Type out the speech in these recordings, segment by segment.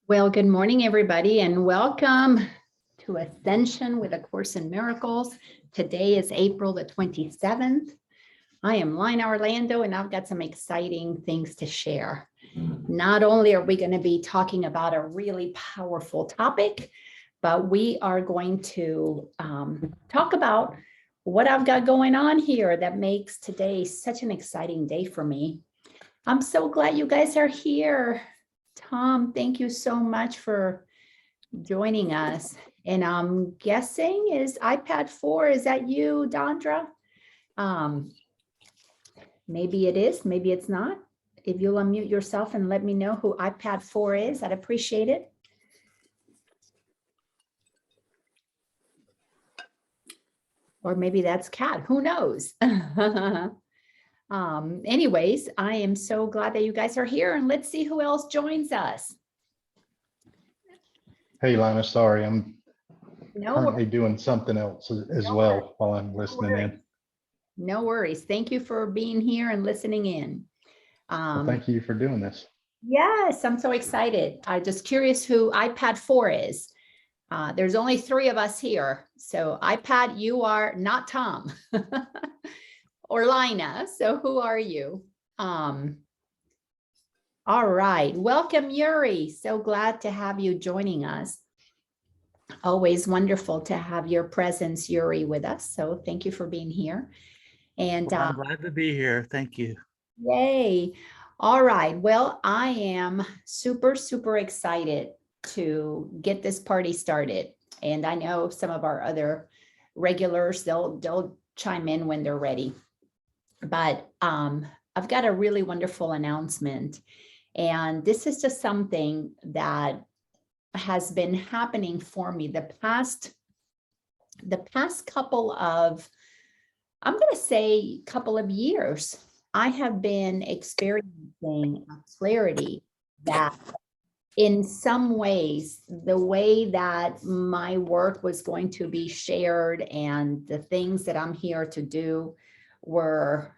Well, good morning, everybody, and welcome to Ascension with A Course in Miracles. Today is April the 27th. I am Laina Orlando, and I've got some exciting things to share. Not only are we going to be talking about a really powerful topic, but we are going to talk about what I've got going on here that makes today such an exciting day for me. I'm so glad you guys are here. Tom, thank you so much for joining us. And I'm guessing is iPad 4, is that you, Dondra? Maybe it is, maybe it's not. If you'll unmute yourself and let me know who iPad 4 is, I'd appreciate it. Or maybe that's Kat, who knows? Anyways, I am so glad that you guys are here, and let's see who else joins us. Hey, Lana, sorry, I'm No currently doing something else as well while I'm listening in. No worries. Thank you for being here and listening in. Well, thank you for doing this. Yes, I'm so excited. I'm just curious who iPad 4 is. There's only 3 of us here. So iPad, you are not Tom or Laina. So who are you? All right. Welcome, Yuri. So glad to have you joining us. Always wonderful to have your presence, Yuri, with us. So thank you for being here. And well, I'm glad to be here. Thank you. Yay. All right. Well, I am super, super excited to get this party started. And I know some of our other regulars, they'll chime in when they're ready. But I've got a really wonderful announcement. And this is just something that has been happening for me the past couple of, I'm going to say couple of years. I have been experiencing a clarity that in some ways, the way that my work was going to be shared and the things that I'm here to do were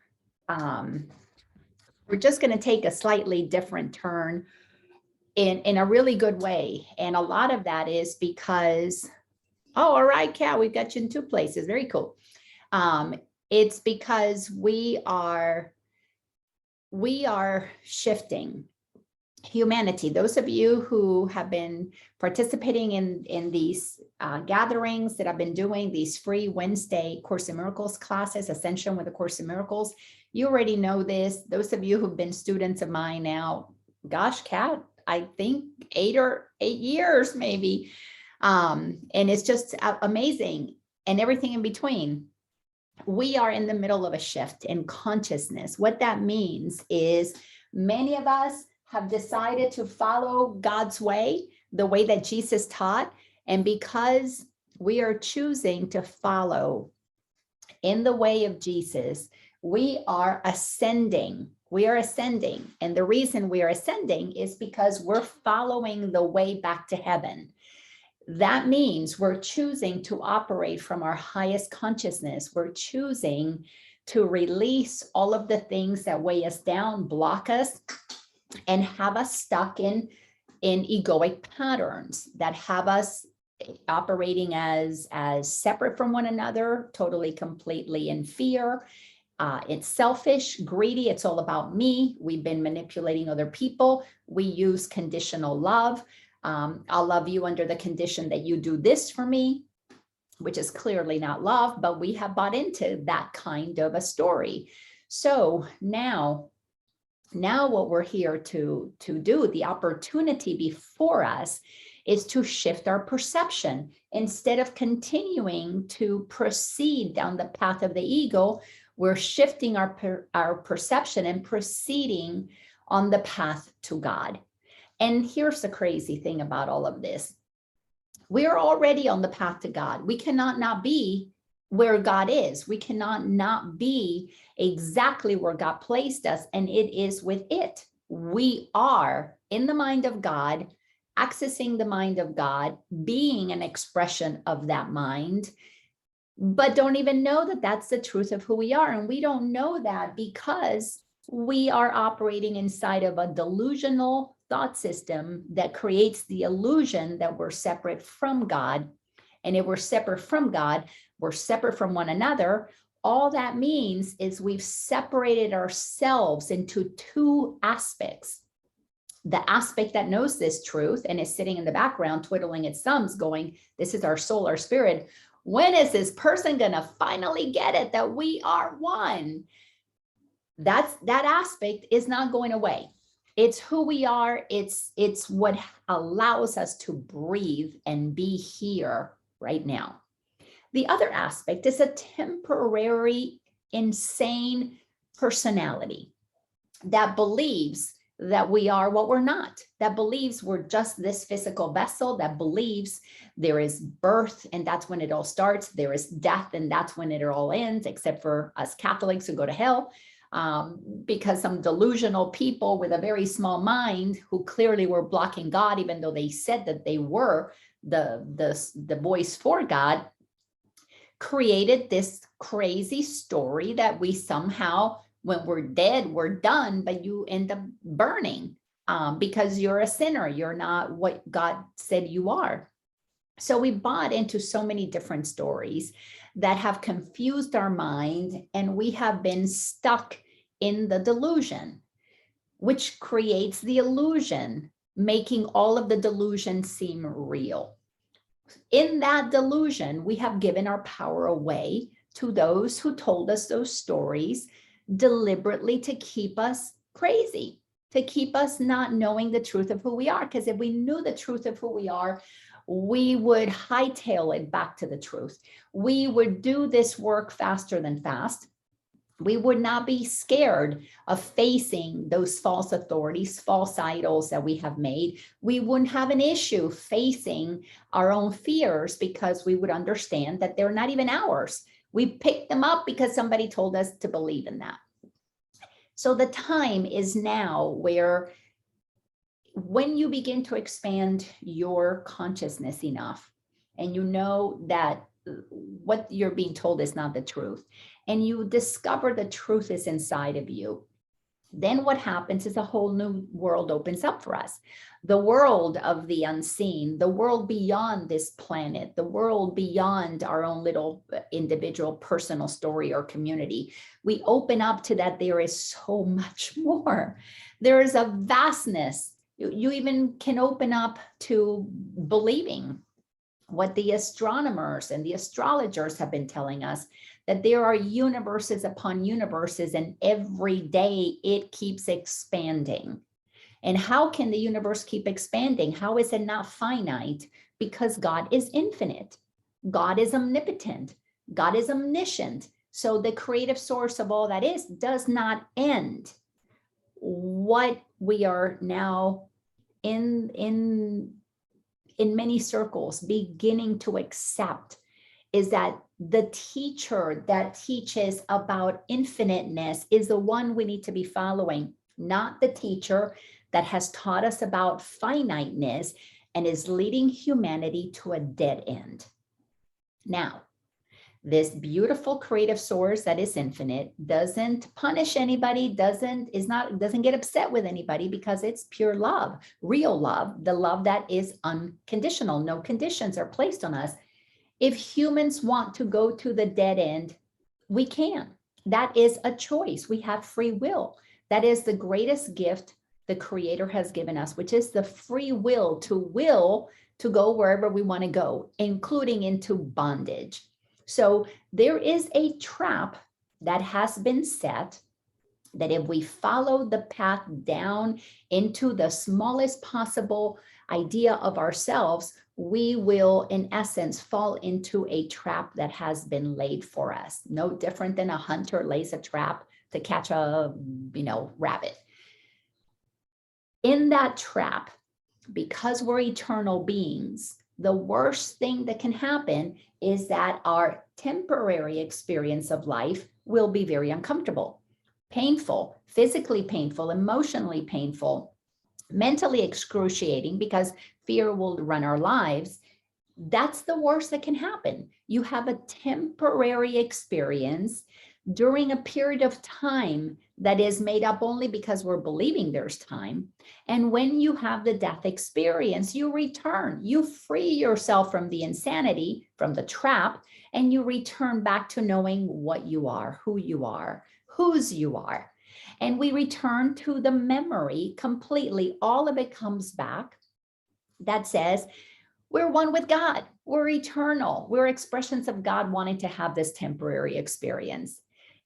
just going to take a slightly different turn in a really good way. And a lot of that is because, oh, all right, Kat, we've got you in 2 places. Very cool. It's because we are shifting humanity. Those of you who have been participating in these gatherings that I've been doing, these free Wednesday Course in Miracles classes, Ascension with A Course in Miracles, you already know this. Those of you who've been students of mine now, gosh, Kat, I think 8 years maybe. And it's just amazing, and everything in between. We are in the middle of a shift in consciousness. What that means is many of us have decided to follow God's way, the way that Jesus taught. And because we are choosing to follow in the way of Jesus, we are ascending. We are ascending. And the reason we are ascending is because we're following the way back to heaven. That means we're choosing to operate from our highest consciousness. We're choosing to release all of the things that weigh us down, block us, and have us stuck in egoic patterns that have us operating as separate from one another, totally, completely in fear. It's selfish, greedy. It's all about me. We've been manipulating other people. We use conditional love. I'll love you under the condition that you do this for me, which is clearly not love, but we have bought into that kind of a story. So now what we're here to do, the opportunity before us is to shift our perception. Instead of continuing to proceed down the path of the ego, we're shifting our perception and proceeding on the path to God. And here's the crazy thing about all of this. We are already on the path to God. We cannot not be where God is. We cannot not be exactly where God placed us, and it is with it. We are in the mind of God, accessing the mind of God, being an expression of that mind, but don't even know that that's the truth of who we are. And we don't know that because we are operating inside of a delusional thought system that creates the illusion that we're separate from God. And if we're separate from God, we're separate from one another. All that means is we've separated ourselves into two aspects. The aspect that knows this truth and is sitting in the background, twiddling its thumbs, going, this is our soul, our spirit. When is this person going to finally get it that we are one? That aspect is not going away. It's who we are. It's what allows us to breathe and be here right now. The other aspect is a temporary, insane personality that believes that we are what we're not, that believes we're just this physical vessel, that believes there is birth and that's when it all starts, there is death and that's when it all ends, except for us Catholics who go to hell, because some delusional people with a very small mind who clearly were blocking God, even though they said that they were the voice for God, created this crazy story that we somehow, when we're dead, we're done, but you end up burning because you're a sinner. You're not what God said you are. So we bought into so many different stories that have confused our mind, and we have been stuck in the delusion, which creates the illusion, making all of the delusion seem real. In that delusion, we have given our power away to those who told us those stories deliberately to keep us crazy, to keep us not knowing the truth of who we are. Because if we knew the truth of who we are, we would hightail it back to the truth. We would do this work faster than fast. We would not be scared of facing those false authorities, false idols that we have made. We wouldn't have an issue facing our own fears because we would understand that they're not even ours. We picked them up because somebody told us to believe in that. So the time is now where when you begin to expand your consciousness enough and you know that what you're being told is not the truth, and you discover the truth is inside of you, then what happens is a whole new world opens up for us. The world of the unseen, the world beyond this planet, the world beyond our own little individual personal story or community. We open up to that there is so much more. There is a vastness. You even can open up to believing what the astronomers and the astrologers have been telling us, that there are universes upon universes, and every day it keeps expanding. And how can the universe keep expanding? How is it not finite? Because God is infinite. God is omnipotent. God is omniscient. So the creative source of all that is does not end. What we are now in many circles beginning to accept is that the teacher that teaches about infiniteness is the one we need to be following, not the teacher that has taught us about finiteness and is leading humanity to a dead end. Now, this beautiful creative source that is infinite doesn't punish anybody, doesn't get upset with anybody, because it's pure love, real love, the love that is unconditional. No conditions are placed on us. If humans want to go to the dead end, we can. That is a choice. We have free will. That is the greatest gift the Creator has given us, which is the free will to go wherever we want to go, including into bondage. So there is a trap that has been set that if we follow the path down into the smallest possible idea of ourselves, we will, in essence, fall into a trap that has been laid for us. No different than a hunter lays a trap to catch a, rabbit. In that trap, because we're eternal beings, the worst thing that can happen is that our temporary experience of life will be very uncomfortable, painful, physically painful, emotionally painful, mentally excruciating, because fear will run our lives. That's the worst that can happen. You have a temporary experience during a period of time that is made up only because we're believing there's time. And when you have the death experience, you return, you free yourself from the insanity, from the trap, and you return back to knowing what you are, who you are, whose you are. And we return to the memory completely. All of it comes back that says, we're one with God. We're eternal. We're expressions of God wanting to have this temporary experience.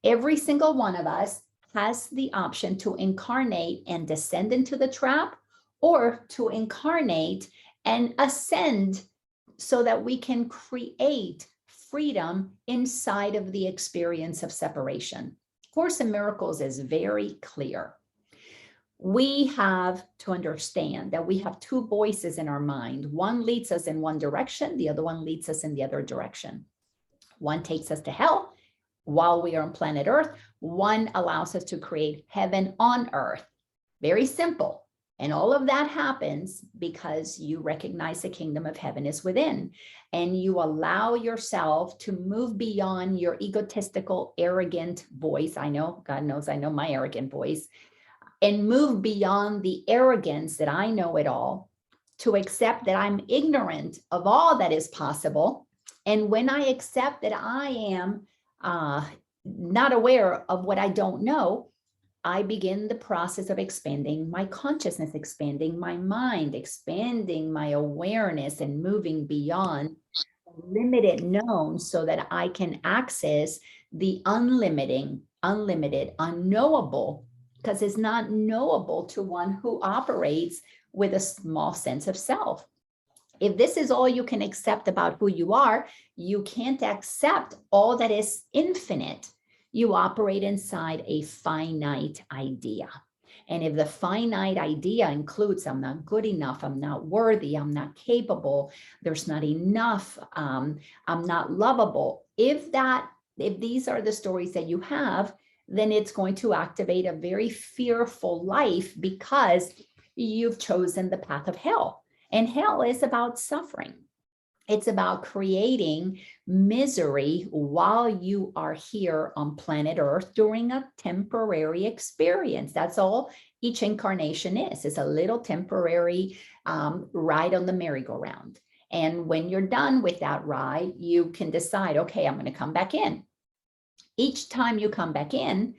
Every single one of us has the option to incarnate and descend into the trap, or to incarnate and ascend so that we can create freedom inside of the experience of separation. Course in Miracles is very clear. We have to understand that we have two voices in our mind. One leads us in one direction, the other one leads us in the other direction. One takes us to hell while we are on planet Earth. One allows us to create heaven on earth. Very simple. And all of that happens because you recognize the kingdom of heaven is within, and you allow yourself to move beyond your egotistical, arrogant voice. I know, God knows, I know my arrogant voice, and move beyond the arrogance that I know it all, to accept that I'm ignorant of all that is possible. And when I accept that I am not aware of what I don't know, I begin the process of expanding my consciousness, expanding my mind, expanding my awareness, and moving beyond limited known so that I can access the unlimited, unknowable, because it's not knowable to one who operates with a small sense of self. If this is all you can accept about who you are, you can't accept all that is infinite. You operate inside a finite idea. And if the finite idea includes, I'm not good enough, I'm not worthy, I'm not capable, there's not enough, I'm not lovable. If these are the stories that you have, then it's going to activate a very fearful life, because you've chosen the path of hell. And hell is about suffering. It's about creating misery while you are here on planet Earth during a temporary experience. That's all each incarnation is. It's a little temporary ride on the merry-go-round. And when you're done with that ride, you can decide, okay, I'm going to come back in. Each time you come back in,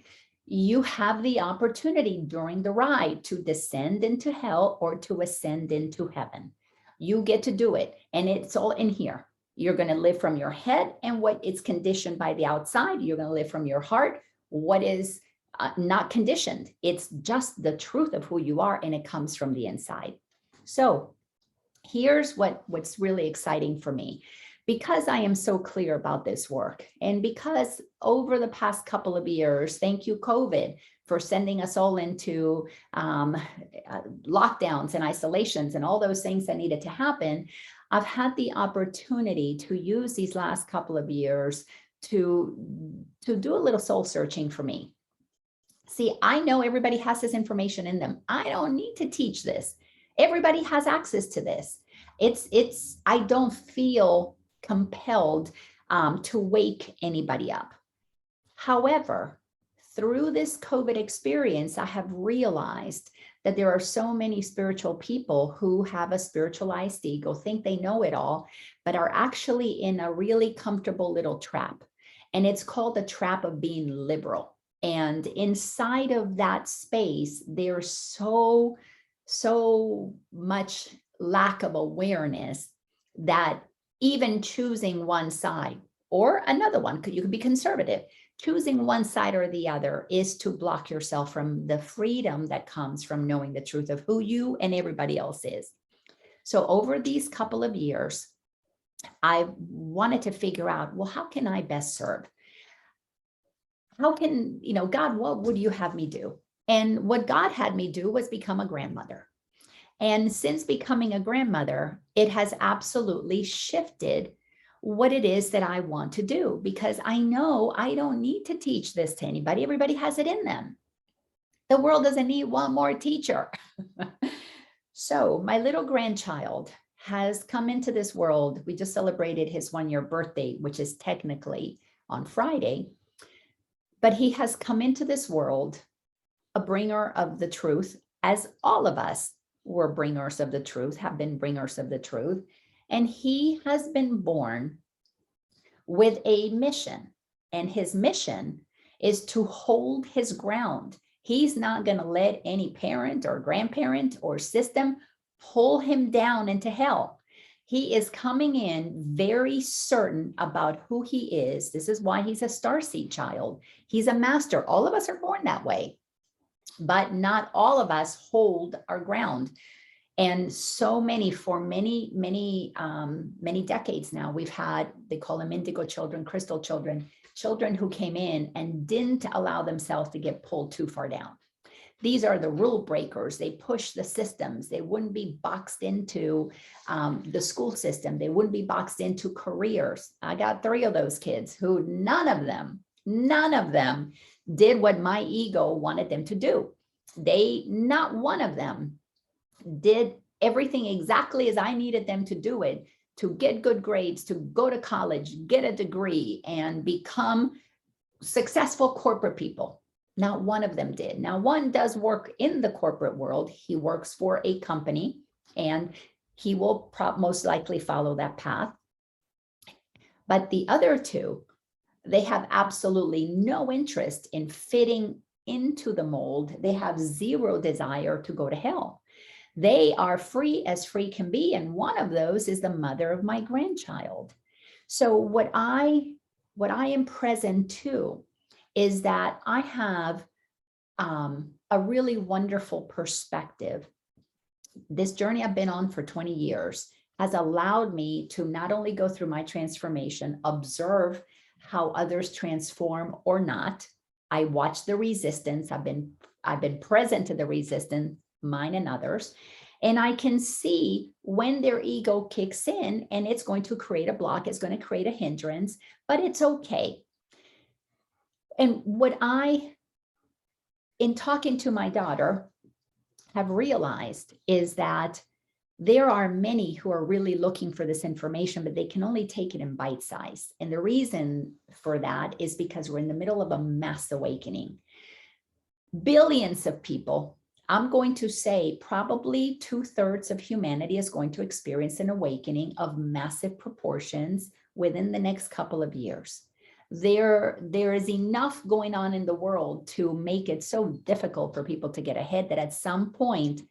you have the opportunity during the ride to descend into hell or to ascend into heaven. You get to do it, and it's all in here. You're going to live from your head and what is conditioned by the outside. You're going to live from your heart, what is not conditioned. It's just the truth of who you are, and it comes from the inside. So here's what's really exciting for me. Because I am so clear about this work, and because over the past couple of years, thank you, COVID, for sending us all into lockdowns and isolations and all those things that needed to happen, I've had the opportunity to use these last couple of years to do a little soul searching for me. See, I know everybody has this information in them. I don't need to teach this. Everybody has access to this. I don't feel compelled to wake anybody up. However, through this COVID experience, I have realized that there are so many spiritual people who have a spiritualized ego, think they know it all, but are actually in a really comfortable little trap. And it's called the trap of being liberal. And inside of that space, there's so much lack of awareness that even choosing one side or another one, you could be conservative, choosing one side or the other is to block yourself from the freedom that comes from knowing the truth of who you and everybody else is. So over these couple of years, I wanted to figure out, well, how can I best serve? How can, God, what would you have me do? And what God had me do was become a grandmother. And since becoming a grandmother, it has absolutely shifted what it is that I want to do, because I know I don't need to teach this to anybody. Everybody has it in them. The world doesn't need one more teacher. So my little grandchild has come into this world. We just celebrated his 1-year birthday, which is technically on Friday. But he has come into this world a bringer of the truth, as all of us were bringers of the truth, have been bringers of the truth. And he has been born with a mission. And his mission is to hold his ground. He's not going to let any parent or grandparent or system pull him down into hell. He is coming in very certain about who he is. This is why he's a starseed child. He's a master. All of us are born that way, but not all of us hold our ground. And so many, for many decades now, we've had, they call them indigo children, crystal children, children who came in and didn't allow themselves to get pulled too far down. These are the rule breakers. They push the systems. They wouldn't be boxed into the school system. They wouldn't be boxed into careers. I got 3 of those kids who none of them did what my ego wanted them to do. Not one of them did everything exactly as I needed them to do it, to get good grades, to go to college, get a degree, and become successful corporate people. Not one of them did. Now, one does work in the corporate world. He works for a company, and he will most likely follow that path. But the other 2, they have absolutely no interest in fitting into the mold. They have zero desire to go to hell. They are free as free can be. And one of those is the mother of my grandchild. So what I am present to is that I have a really wonderful perspective. This journey I've been on for 20 years has allowed me to not only go through my transformation, observe how others transform or not. I watch the resistance. I've been present to the resistance, mine and others. And I can see when their ego kicks in, and it's going to create a block, it's going to create a hindrance, but it's okay. And what in talking to my daughter, have realized is that there are many who are really looking for this information, but they can only take it in bite size. And the reason for that is because we're in the middle of a mass awakening. Billions of people, I'm going to say probably 2/3 of humanity is going to experience an awakening of massive proportions within the next couple of years. There is enough going on in the world to make it so difficult for people to get ahead that at some point,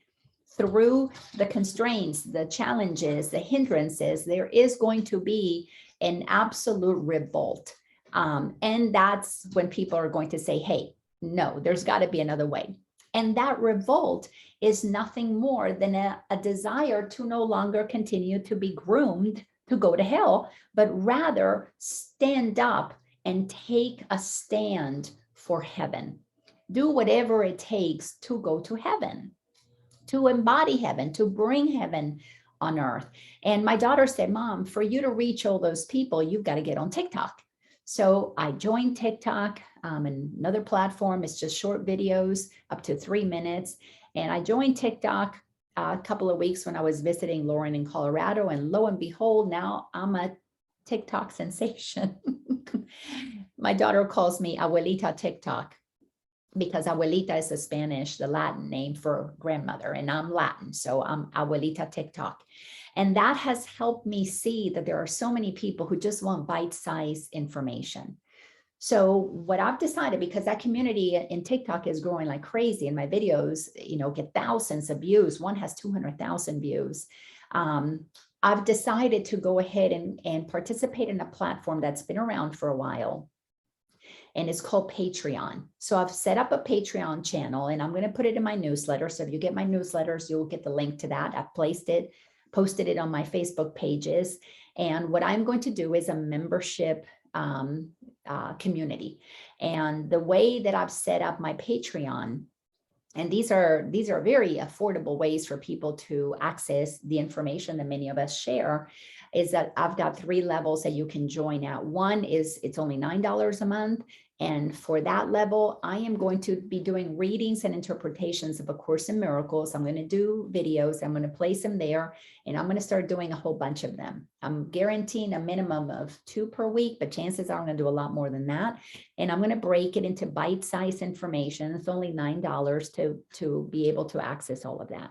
through the constraints, the challenges, the hindrances, there is going to be an absolute revolt. And that's when people are going to say, hey, no, there's got to be another way. And that revolt is nothing more than a desire to no longer continue to be groomed to go to hell, but rather stand up and take a stand for heaven. Do whatever it takes to go to heaven, to embody heaven, to bring heaven on earth. And my daughter said, Mom, for you to reach all those people, you've got to get on TikTok. So I joined TikTok, another platform. It's just short videos up to 3 minutes. And I joined TikTok a couple of weeks when I was visiting Lauren in Colorado. And lo and behold, now I'm a TikTok sensation. My daughter calls me Abuelita TikTok because Abuelita is the Latin name for grandmother, and I'm Latin, so I'm Abuelita TikTok. And that has helped me see that there are so many people who just want bite-sized information. So what I've decided, because that community in TikTok is growing like crazy, and my videos, get thousands of views. One has 200,000 views. I've decided to go ahead and participate in a platform that's been around for a while, and it's called Patreon. So I've set up a Patreon channel, and I'm going to put it in my newsletter. So if you get my newsletters, you'll get the link to that. I've posted it on my Facebook pages. And what I'm going to do is a membership community. And the way that I've set up my Patreon, and these are very affordable ways for people to access the information that many of us share, is that I've got 3 levels that you can join at. One is it's only $9 a month, And for that level, I am going to be doing readings and interpretations of A Course in Miracles. I'm going to do videos. I'm going to place them there, and I'm going to start doing a whole bunch of them. I'm guaranteeing a minimum of 2 per week, but chances are I'm going to do a lot more than that. And I'm going to break it into bite-sized information. It's only $9 to be able to access all of that.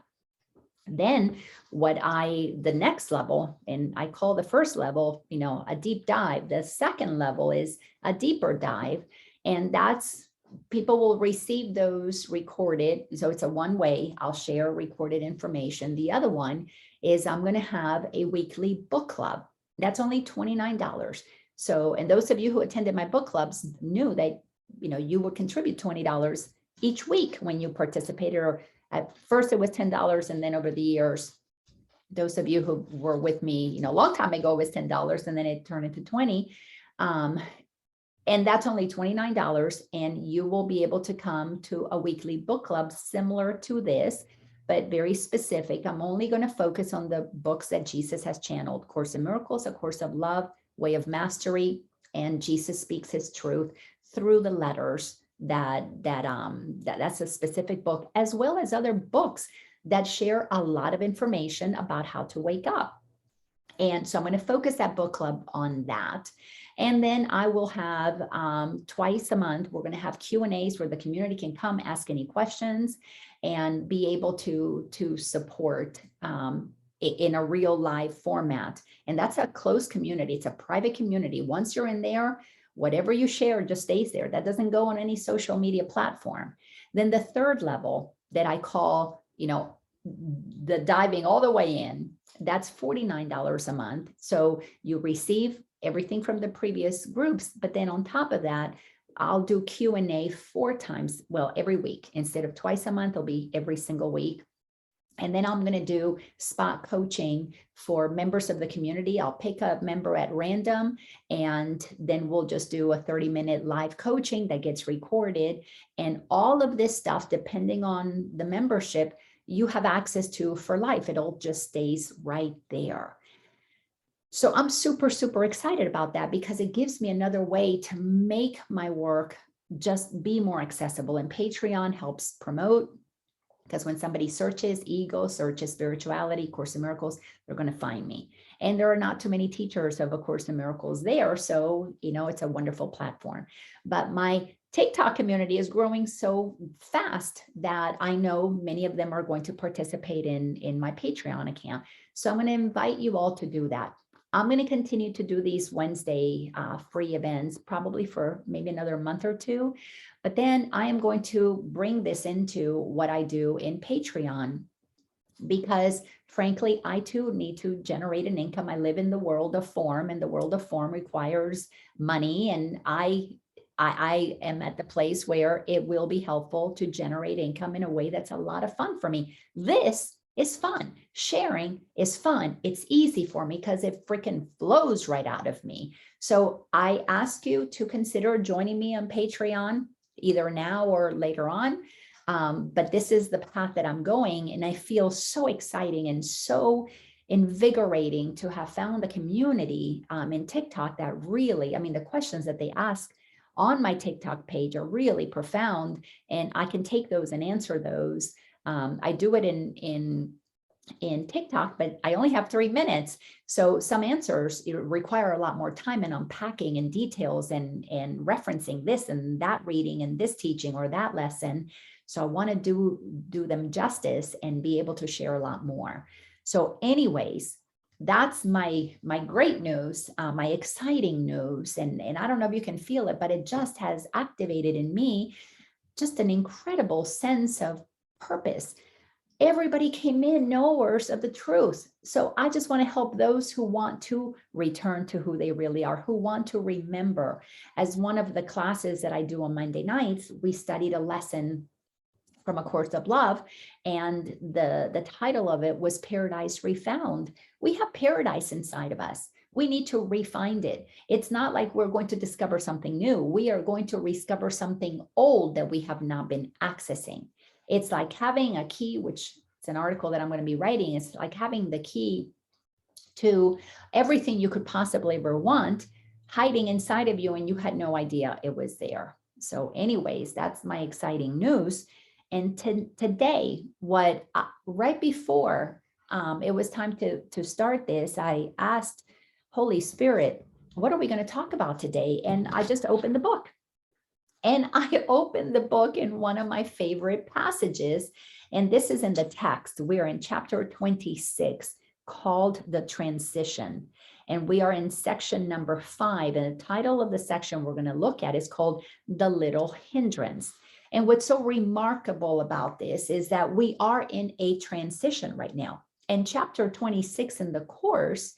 Then the next level, and I call the first level, a deep dive. The second level is a deeper dive. And that's, people will receive those recorded. So it's a one-way, I'll share recorded information. The other one is I'm going to have a weekly book club. That's only $29. So, and those of you who attended my book clubs knew that, you would contribute $20 each week when you participated, or at first it was $10, and then over the years, those of you who were with me, a long time ago, it was $10, and then it turned into 20. And that's only $29, and you will be able to come to a weekly book club similar to this, but very specific. I'm only going to focus on the books that Jesus has channeled: Course in Miracles, A Course of Love, Way of Mastery, and Jesus Speaks His Truth through the letters. That's a specific book, as well as other books that share a lot of information about how to wake up. And so I'm going to focus that book club on that. And then I will have twice a month, we're going to have Q&As where the community can come ask any questions and be able to support in a real live format. And that's a closed community. It's a private community. Once you're in there, whatever you share just stays there. That doesn't go on any social media platform. Then the third level that I call, the diving all the way in, that's $49 a month. So you receive everything from the previous groups, but then on top of that, I'll do Q&A 4 times, every week. Instead of twice a month, it'll be every single week. And then I'm going to do spot coaching for members of the community. I'll pick a member at random, and then we'll just do a 30-minute live coaching that gets recorded. And all of this stuff, depending on the membership, you have access to for life. It all just stays right there. So I'm super, super excited about that, because it gives me another way to make my work just be more accessible. And Patreon helps promote, because when somebody searches ego, searches spirituality, Course in Miracles, they're going to find me. And there are not too many teachers of A Course in Miracles there. So, it's a wonderful platform. But my TikTok community is growing so fast that I know many of them are going to participate in my Patreon account. So I'm going to invite you all to do that. I'm going to continue to do these Wednesday free events, probably for maybe another month or 2. But then I am going to bring this into what I do in Patreon, because frankly, I too need to generate an income. I live in the world of form, and the world of form requires money. And I am at the place where it will be helpful to generate income in a way that's a lot of fun for me. This is fun. Sharing is fun. It's easy for me because it freaking flows right out of me. So I ask you to consider joining me on Patreon, either now or later on. But this is the path that I'm going, and I feel so exciting and so invigorating to have found a community in TikTok that really, the questions that they ask on my TikTok page are really profound, and I can take those and answer those. I do it in TikTok, but I only have 3 minutes. So some answers require a lot more time and unpacking and details and referencing this and that reading and this teaching or that lesson. So I want to do them justice and be able to share a lot more. So anyways, that's my great news, my exciting news. And I don't know if you can feel it, but it just has activated in me just an incredible sense of purpose. Everybody came in knowers of the truth. So I just want to help those who want to return to who they really are, who want to remember. As one of the classes that I do on Monday nights, we studied a lesson from A Course of Love, and the title of it was Paradise Refound. We have paradise inside of us. We need to refind it. It's not like we're going to discover something new. We are going to rediscover something old that we have not been accessing. It's like having a key, which it's an article that I'm going to be writing. It's like having the key to everything you could possibly ever want hiding inside of you, and you had no idea it was there. So anyways, that's my exciting news. And today, right before it was time to start this, I asked Holy Spirit, what are we going to talk about today? And I just opened the book. And I opened the book in one of my favorite passages. And this is in the text. We're in chapter 26, called The Transition. And we are in section number 5. And the title of the section we're going to look at is called The Little Hindrance. And what's so remarkable about this is that we are in a transition right now. And chapter 26 in the course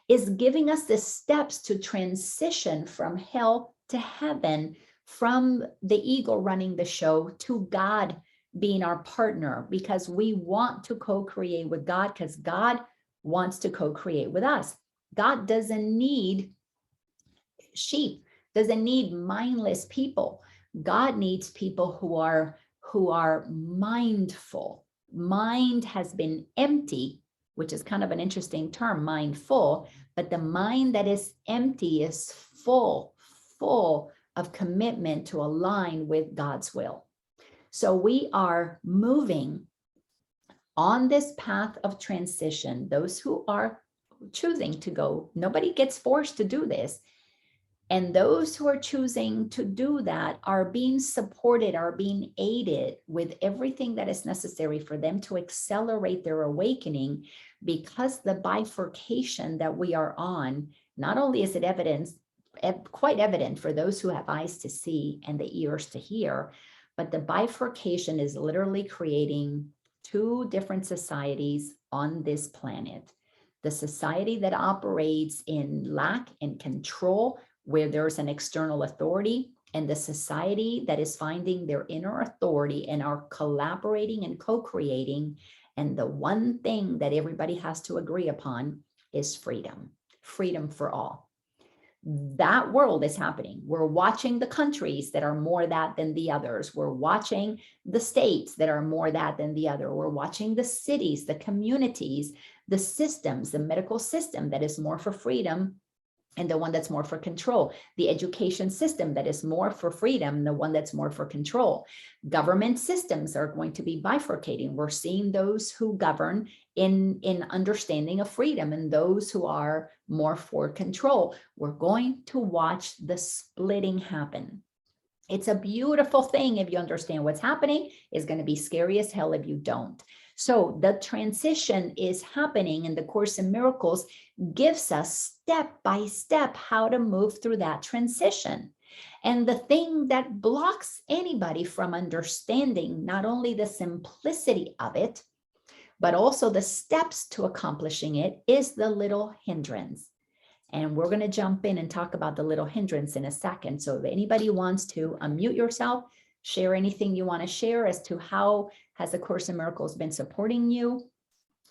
is giving us the steps to transition from hell to heaven, from the ego running the show to God being our partner, because we want to co-create with God, because God wants to co-create with us. God doesn't need sheep, doesn't need mindless people. God needs people who are mindful. Mind has been empty, which is kind of an interesting term, mindful, but the mind that is empty is full of commitment to align with God's will. So we are moving on this path of transition. Those who are choosing to go, nobody gets forced to do this. And those who are choosing to do that are being supported, are being aided with everything that is necessary for them to accelerate their awakening, because the bifurcation that we are on, not only is it quite evident for those who have eyes to see and the ears to hear, but the bifurcation is literally creating two different societies on this planet. The society that operates in lack and control, where there's an external authority, and the society that is finding their inner authority and are collaborating and co-creating. And the one thing that everybody has to agree upon is freedom, freedom for all. That world is happening. We're watching the countries that are more that than the others. We're watching the states that are more that than the other. We're watching the cities, the communities, the systems, the medical system that is more for freedom and the one that's more for control, the education system that is more for freedom, the one that's more for control. Government systems are going to be bifurcating. We're seeing those who govern in understanding of freedom and those who are more for control. We're going to watch the splitting happen. It's a beautiful thing if you understand what's happening. It's going to be scary as hell if you don't. So the transition is happening, and the Course in Miracles gives us step by step how to move through that transition. And the thing that blocks anybody from understanding not only the simplicity of it, but also the steps to accomplishing it is the little hindrance. And we're going to jump in and talk about the little hindrance in a second. So if anybody wants to unmute yourself, share anything you want to share as to how has the Course in Miracles been supporting you,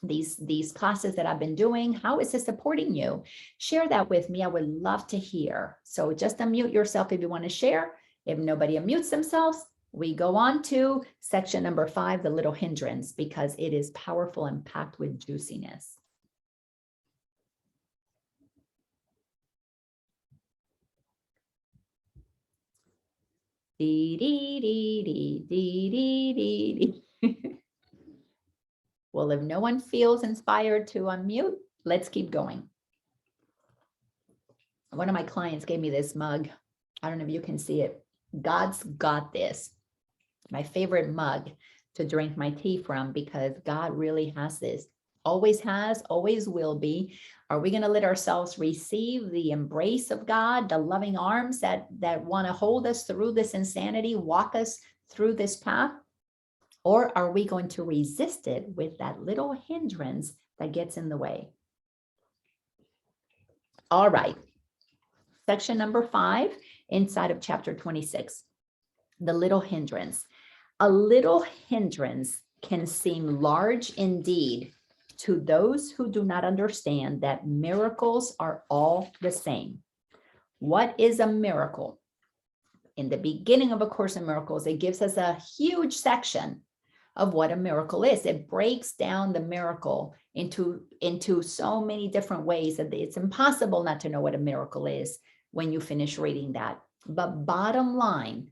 these classes that I've been doing, how is it supporting you? Share that with me. I would love to hear. So just unmute yourself if you want to share. If nobody unmutes themselves, we go on to section number 5, the little hindrance, because it is powerful and packed with juiciness. Dee, dee, dee, dee, dee, dee, dee. Well, if no one feels inspired to unmute, let's keep going. One of my clients gave me this mug. I don't know if you can see it. God's got this. My favorite mug to drink my tea from, because God really has this. Always has, always will be. Are we going to let ourselves receive the embrace of God, the loving arms that want to hold us through this insanity, walk us through this path? Or are we going to resist it with that little hindrance that gets in the way? All right. Section number 5, inside of chapter 26, the little hindrance. A little hindrance can seem large indeed to those who do not understand that miracles are all the same. What is a miracle? In the beginning of A Course in Miracles, it gives us a huge section of what a miracle is. It breaks down the miracle into so many different ways that it's impossible not to know what a miracle is when you finish reading that. But bottom line,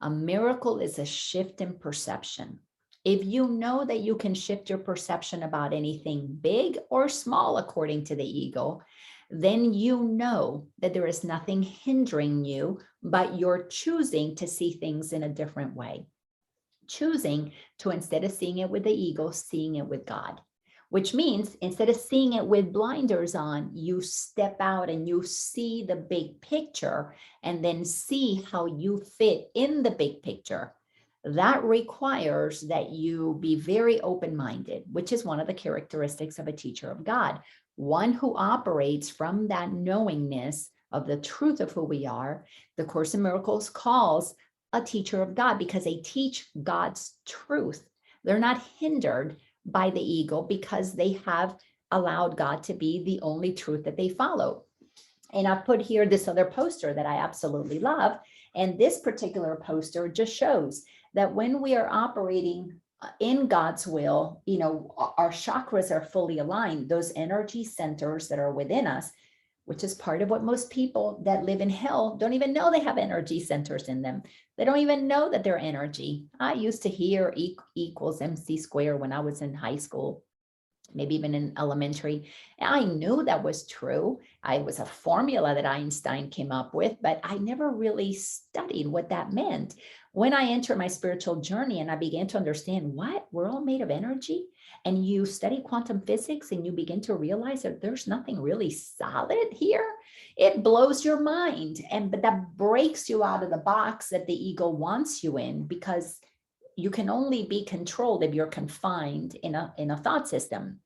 A miracle is a shift in perception. If you know that you can shift your perception about anything big or small according to the ego, then you know that there is nothing hindering you, but you're choosing to see things in a different way. Choosing to, instead of seeing it with the ego, seeing it with God. Which means instead of seeing it with blinders on, you step out and you see the big picture and then see how you fit in the big picture. That requires that you be very open-minded, which is one of the characteristics of a teacher of God. One who operates from that knowingness of the truth of who we are. The Course in Miracles calls a teacher of God because they teach God's truth. They're not hindered by the ego because they have allowed God to be the only truth that they follow. And I've put here this other poster that I absolutely love. And this particular poster just shows that when we are operating in God's will, our chakras are fully aligned. Those energy centers that are within us, which is part of what most people that live in hell don't even know they have energy centers in them. They don't even know that they're energy. I used to hear E equals MC squared when I was in high school, maybe even in elementary. I knew that was true. It was a formula that Einstein came up with, but I never really studied what that meant. When I entered my spiritual journey and I began to understand what we're all made of energy, and you study quantum physics and you begin to realize that there's nothing really solid here, it blows your mind. But that breaks you out of the box that the ego wants you in, because you can only be controlled if you're confined in a thought system.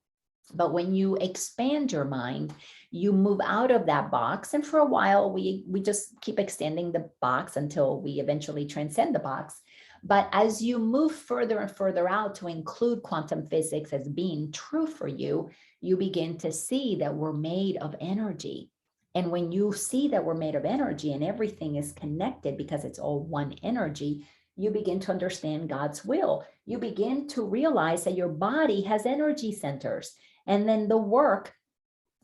But when you expand your mind, you move out of that box. And for a while, we just keep extending the box until we eventually transcend the box. But as you move further and further out to include quantum physics as being true for you, you begin to see that we're made of energy. And when you see that we're made of energy and everything is connected because it's all one energy, you begin to understand God's will. You begin to realize that your body has energy centers. And then the work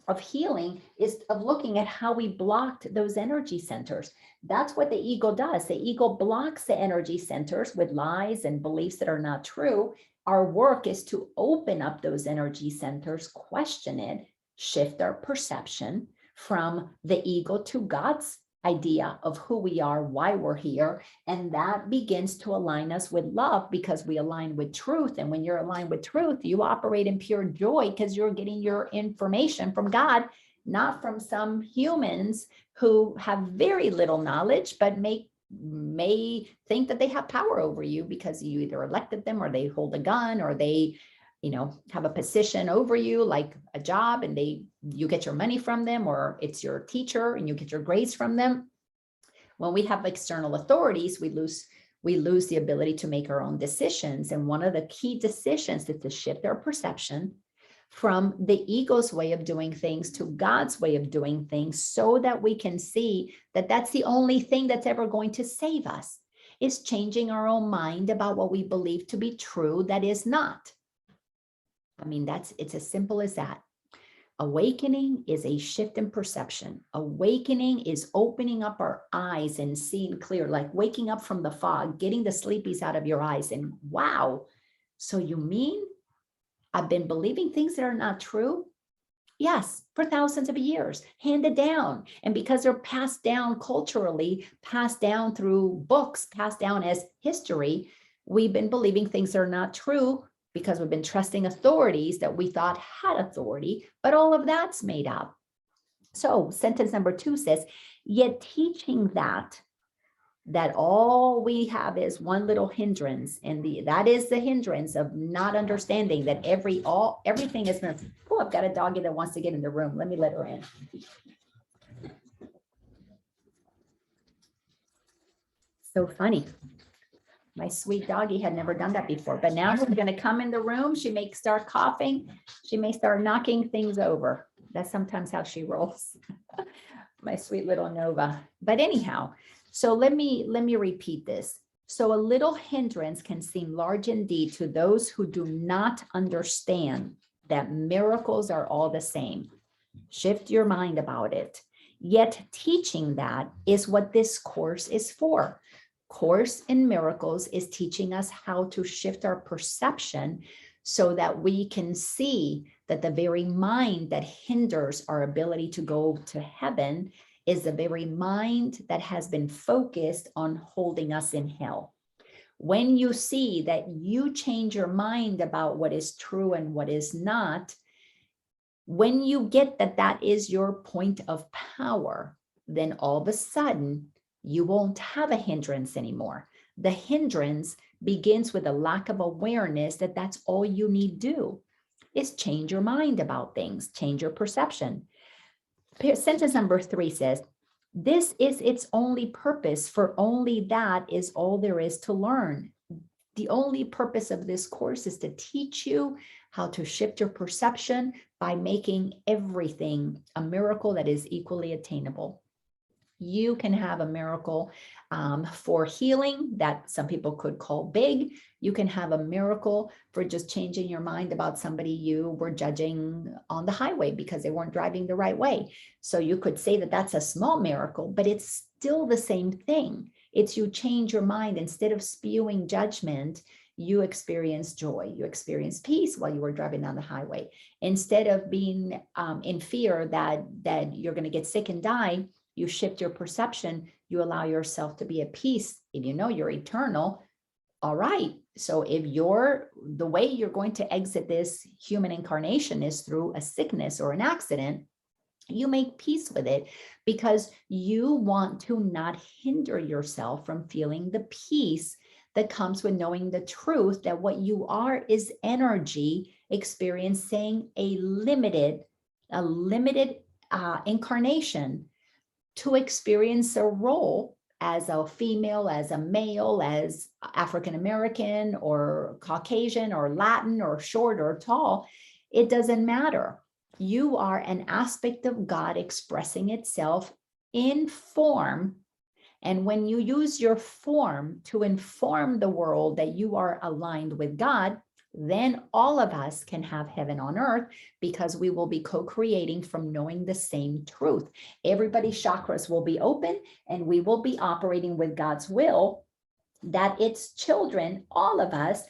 of healing is of looking at how we blocked those energy centers. That's what the ego does. The ego blocks the energy centers with lies and beliefs that are not true. Our work is to open up those energy centers, question it, shift our perception from the ego to God's idea of who we are, why we're here. And that begins to align us with love because we align with truth. And when you're aligned with truth, you operate in pure joy because you're getting your information from God, not from some humans who have very little knowledge, but may think that they have power over you because you either elected them or they hold a gun or they have a position over you, like a job, and you get your money from them, or it's your teacher and you get your grades from them. When we have external authorities, we lose the ability to make our own decisions. And one of the key decisions is to shift our perception from the ego's way of doing things to God's way of doing things, so that we can see that that's the only thing that's ever going to save us, is changing our own mind about what we believe to be true that is not. I mean, it's as simple as that. Awakening is a shift in perception. Awakening is opening up our eyes and seeing clear, like waking up from the fog, getting the sleepies out of your eyes. And wow, so you mean I've been believing things that are not true? Yes, for thousands of years, handed down. And because they're passed down culturally, passed down through books, passed down as history, we've been believing things that are not true because we've been trusting authorities that we thought had authority, but all of that's made up. So sentence number 2 says, yet teaching that all we have is one little hindrance, and that is the hindrance of not understanding that everything is meant. Oh, I've got a doggy that wants to get in the room. Let me let her in. So funny. My sweet doggy had never done that before, but now she's going to come in the room. She may start coughing. She may start knocking things over. That's sometimes how she rolls. My sweet little Nova. But anyhow, so let me repeat this. So a little hindrance can seem large indeed to those who do not understand that miracles are all the same. Shift your mind about it. Yet teaching that is what this course is for. Course in Miracles is teaching us how to shift our perception so that we can see that the very mind that hinders our ability to go to heaven is the very mind that has been focused on holding us in hell. When you see that you change your mind about what is true and what is not, when you get that that is your point of power, then all of a sudden you won't have a hindrance anymore. The hindrance begins with a lack of awareness that that's all you need to do is change your mind about things, change your perception. Sentence number 3 says, this is its only purpose, for only that is all there is to learn. The only purpose of this course is to teach you how to shift your perception by making everything a miracle that is equally attainable. You can have a miracle for healing that some people could call big. You can have a miracle for just changing your mind about somebody you were judging on the highway because they weren't driving the right way. So you could say that that's a small miracle, but it's still the same thing. It's you change your mind. Instead of spewing judgment, you experience joy, you experience peace while you were driving down the highway. Instead of being in fear that you're going to get sick and die, you shift your perception, you allow yourself to be at peace. If you know you're eternal, all right. So if the way you're going to exit this human incarnation is through a sickness or an accident, you make peace with it because you want to not hinder yourself from feeling the peace that comes with knowing the truth that what you are is energy experiencing a limited incarnation to experience a role as a female, as a male, as African American or Caucasian or Latin or short or tall. It doesn't matter. You are an aspect of God expressing itself in form. And when you use your form to inform the world that you are aligned with God, then all of us can have heaven on earth because we will be co-creating from knowing the same truth. Everybody's chakras will be open and we will be operating with God's will that its children, all of us,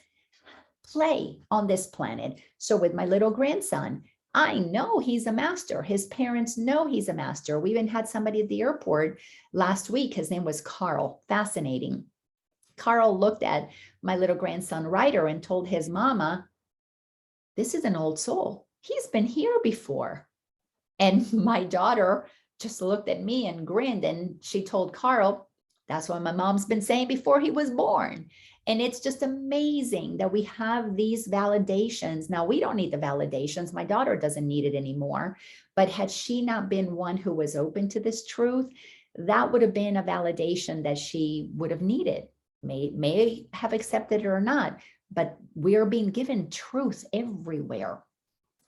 play on this planet. So with my little grandson, I know he's a master. His parents know he's a master. We even had somebody at the airport last week. His name was Carl. Fascinating. Carl looked at my little grandson Ryder and told his mama, this is an old soul. He's been here before. And my daughter just looked at me and grinned, and she told Carl, that's what my mom's been saying before he was born. And it's just amazing that we have these validations. Now, we don't need the validations. My daughter doesn't need it anymore. But had she not been one who was open to this truth, that would have been a validation that she would have needed. May have accepted it or not, but we're being given truth everywhere.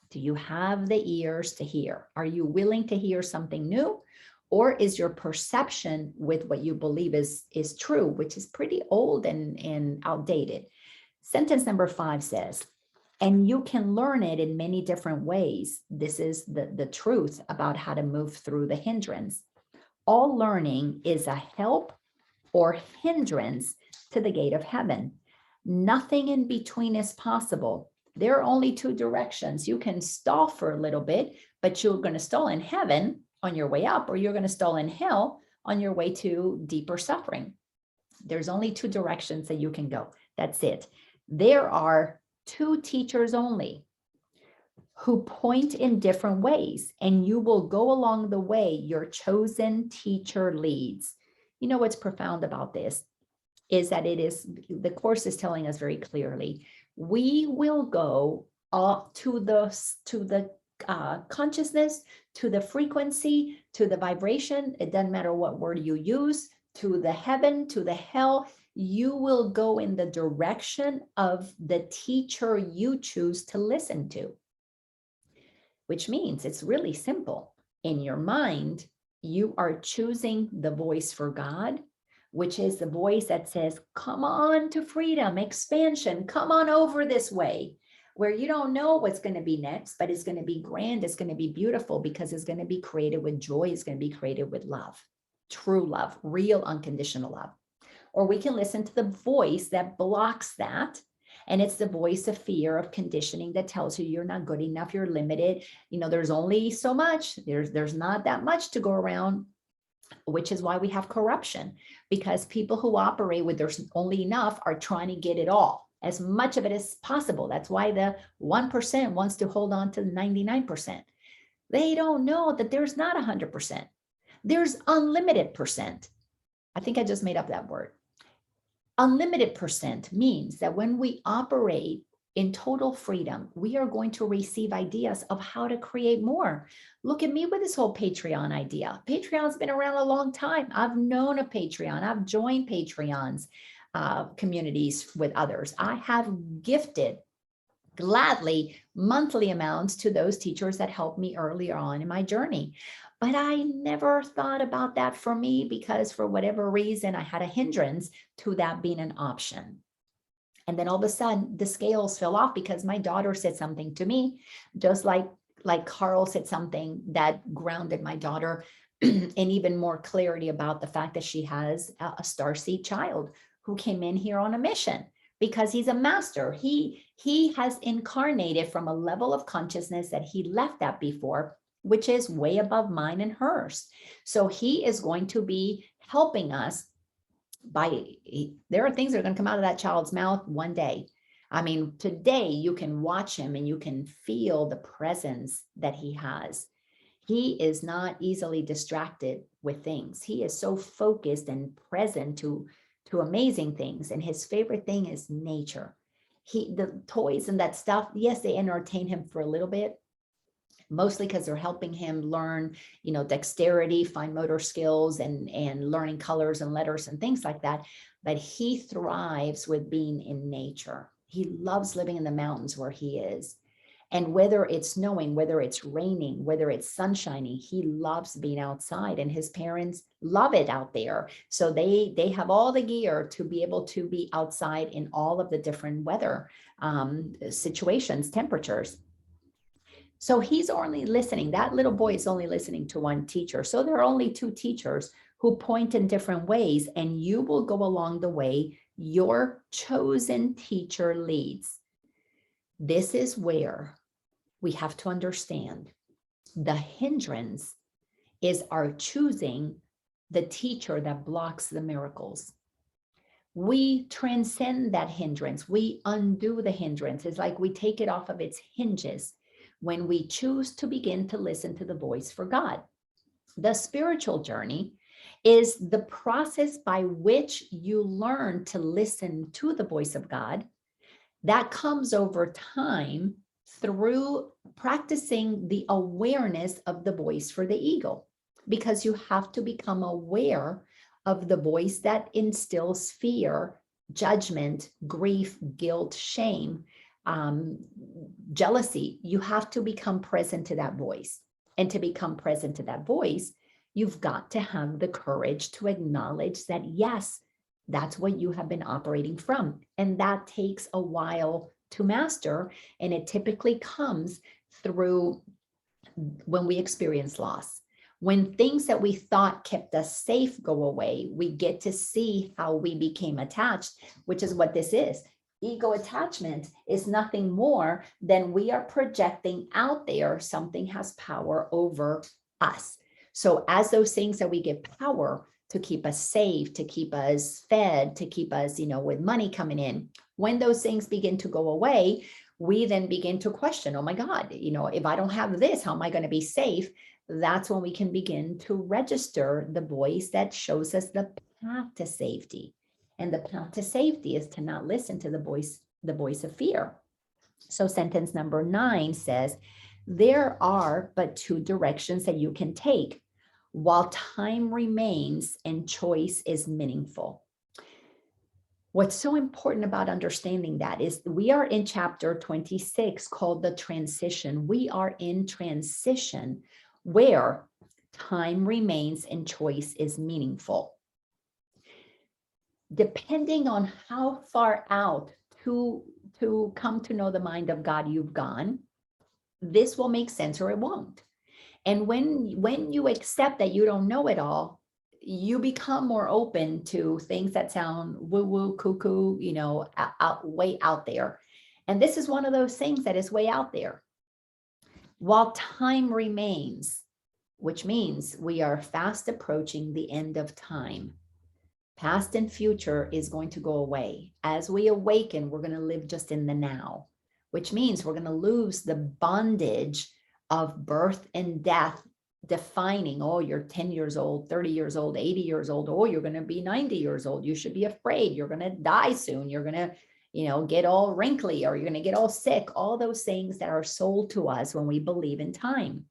Do you have the ears to hear? Are you willing to hear something new? Or is your perception with what you believe is true, which is pretty old and outdated? Sentence number 5 says, and you can learn it in many different ways. This is the truth about how to move through the hindrance. All learning is a help or hindrance to the gate of heaven. Nothing in between is possible. There are only 2 directions. You can stall for a little bit, but you're going to stall in heaven on your way up, or you're going to stall in hell on your way to deeper suffering. There's only 2 directions that you can go. That's it. There are 2 teachers only who point in different ways, and you will go along the way your chosen teacher leads. You know what's profound about this is that the course is telling us very clearly, we will go to the consciousness, to the frequency, to the vibration. It doesn't matter what word you use, to the heaven, to the hell. You will go in the direction of the teacher you choose to listen to, which means it's really simple. In your mind, you are choosing the voice for God, which is the voice that says, come on to freedom, expansion, come on over this way, where you don't know what's going to be next, but it's going to be grand, it's going to be beautiful, because it's going to be created with joy, it's going to be created with love, true love, real unconditional love. or we can listen to the voice that blocks that. And it's the voice of fear, of conditioning, that tells you you're not good enough, you're limited. There's only so much, there's not that much to go around, which is why we have corruption, because people who operate with there's only enough are trying to get it all, as much of it as possible. That's why the 1% wants to hold on to the 99%. They don't know that there's not 100%. There's unlimited percent. I think I just made up that word. Unlimited percent means that when we operate in total freedom, we are going to receive ideas of how to create more. Look at me with this whole Patreon idea. Patreon's been around a long time. I've known a Patreon. I've joined Patreons communities with others. I have gifted gladly monthly amounts to those teachers that helped me earlier on in my journey. But I never thought about that for me, because for whatever reason, I had a hindrance to that being an option. And then all of a sudden the scales fell off, because my daughter said something to me, just like Carl said something that grounded my daughter in even more clarity about the fact that she has a starseed child who came in here on a mission, because he's a master. He has incarnated from a level of consciousness that he left at before, which is way above mine and hers. So he is going to be helping us there are things that are going to come out of that child's mouth one day. I mean, today you can watch him and you can feel the presence that he has. He is not easily distracted with things. He is so focused and present to amazing things. And his favorite thing is nature. The toys and that stuff, yes, they entertain him for a little bit, mostly because they're helping him learn, dexterity, fine motor skills, and learning colors and letters and things like that. But he thrives with being in nature. He loves living in the mountains where he is. And whether it's snowing, whether it's raining, whether it's sunshiny, he loves being outside, and his parents love it out there. So they have all the gear to be able to be outside in all of the different weather situations, temperatures. So he's only listening. That little boy is only listening to one teacher. So there are only two teachers who point in different ways, and you will go along the way your chosen teacher leads. This is where we have to understand the hindrance is our choosing the teacher that blocks the miracles. We transcend that hindrance. We undo the hindrance. It's like we take it off of its hinges when we choose to begin to listen to the voice for God. The spiritual journey is the process by which you learn to listen to the voice of God. That comes over time through practicing the awareness of the voice for the ego, because you have to become aware of the voice that instills fear, judgment, grief, guilt, shame, jealousy. You have to become present to that voice. And to become present to that voice, you've got to have the courage to acknowledge that, yes, that's what you have been operating from. And that takes a while to master. And it typically comes through when we experience loss. When things that we thought kept us safe go away, we get to see how we became attached, which is what this is. Ego attachment is nothing more than we are projecting out there something has power over us. So as those things that we give power to keep us safe, to keep us fed, to keep us, with money coming in, when those things begin to go away, we then begin to question, oh my God, if I don't have this, how am I going to be safe? That's when we can begin to register the voice that shows us the path to safety. And the path to safety is to not listen to the voice of fear. So sentence number 9 says, there are but two directions that you can take while time remains and choice is meaningful. What's so important about understanding that is we are in chapter 26 called the transition. We are in transition where time remains and choice is meaningful. Depending on how far out to come to know the mind of God you've gone, this will make sense or it won't. And when you accept that you don't know it all, you become more open to things that sound woo-woo, cuckoo, way out there. And this is one of those things that is way out there. While time remains, which means we are fast approaching the end of time. Past and future is going to go away. As we awaken, we're going to live just in the now, which means we're going to lose the bondage of birth and death defining, oh, you're 10 years old, 30 years old, 80 years old, oh, you're going to be 90 years old. You should be afraid. You're going to die soon. You're going to, get all wrinkly, or you're going to get all sick, all those things that are sold to us when we believe in time.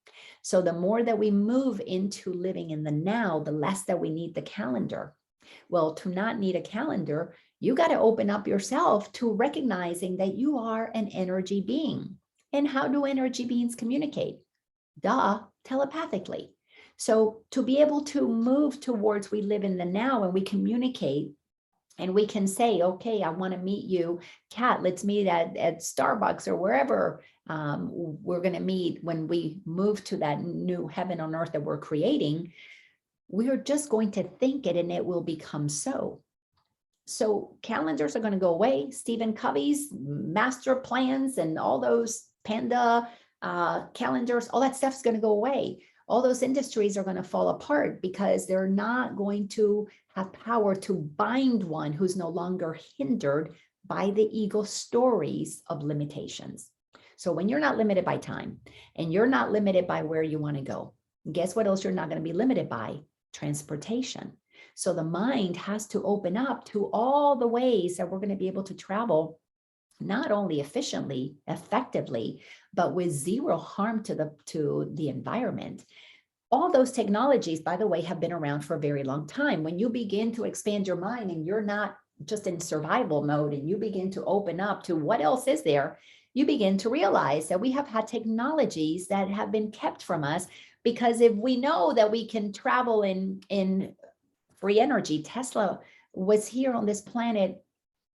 So the more that we move into living in the now, the less that we need the calendar. Well, to not need a calendar, you got to open up yourself to recognizing that you are an energy being. And how do energy beings communicate? Duh, telepathically. So to be able to move towards we live in the now and we communicate, and we can say, okay, I want to meet you, Kat, let's meet at Starbucks or wherever we're going to meet when we move to that new heaven on earth that we're creating. We are just going to think it and it will become so. So calendars are going to go away. Stephen Covey's master plans and all those panda calendars, all that stuff is going to go away. All those industries are going to fall apart because they're not going to have power to bind one who's no longer hindered by the ego stories of limitations. So when you're not limited by time and you're not limited by where you want to go, guess what else you're not going to be limited by? Transportation. So the mind has to open up to all the ways that we're going to be able to travel, not only efficiently, effectively, but with zero harm to the environment. All those technologies, by the way, have been around for a very long time. When you begin to expand your mind and you're not just in survival mode and you begin to open up to what else is there, you begin to realize that we have had technologies that have been kept from us, because if we know that we can travel in free energy, Tesla was here on this planet,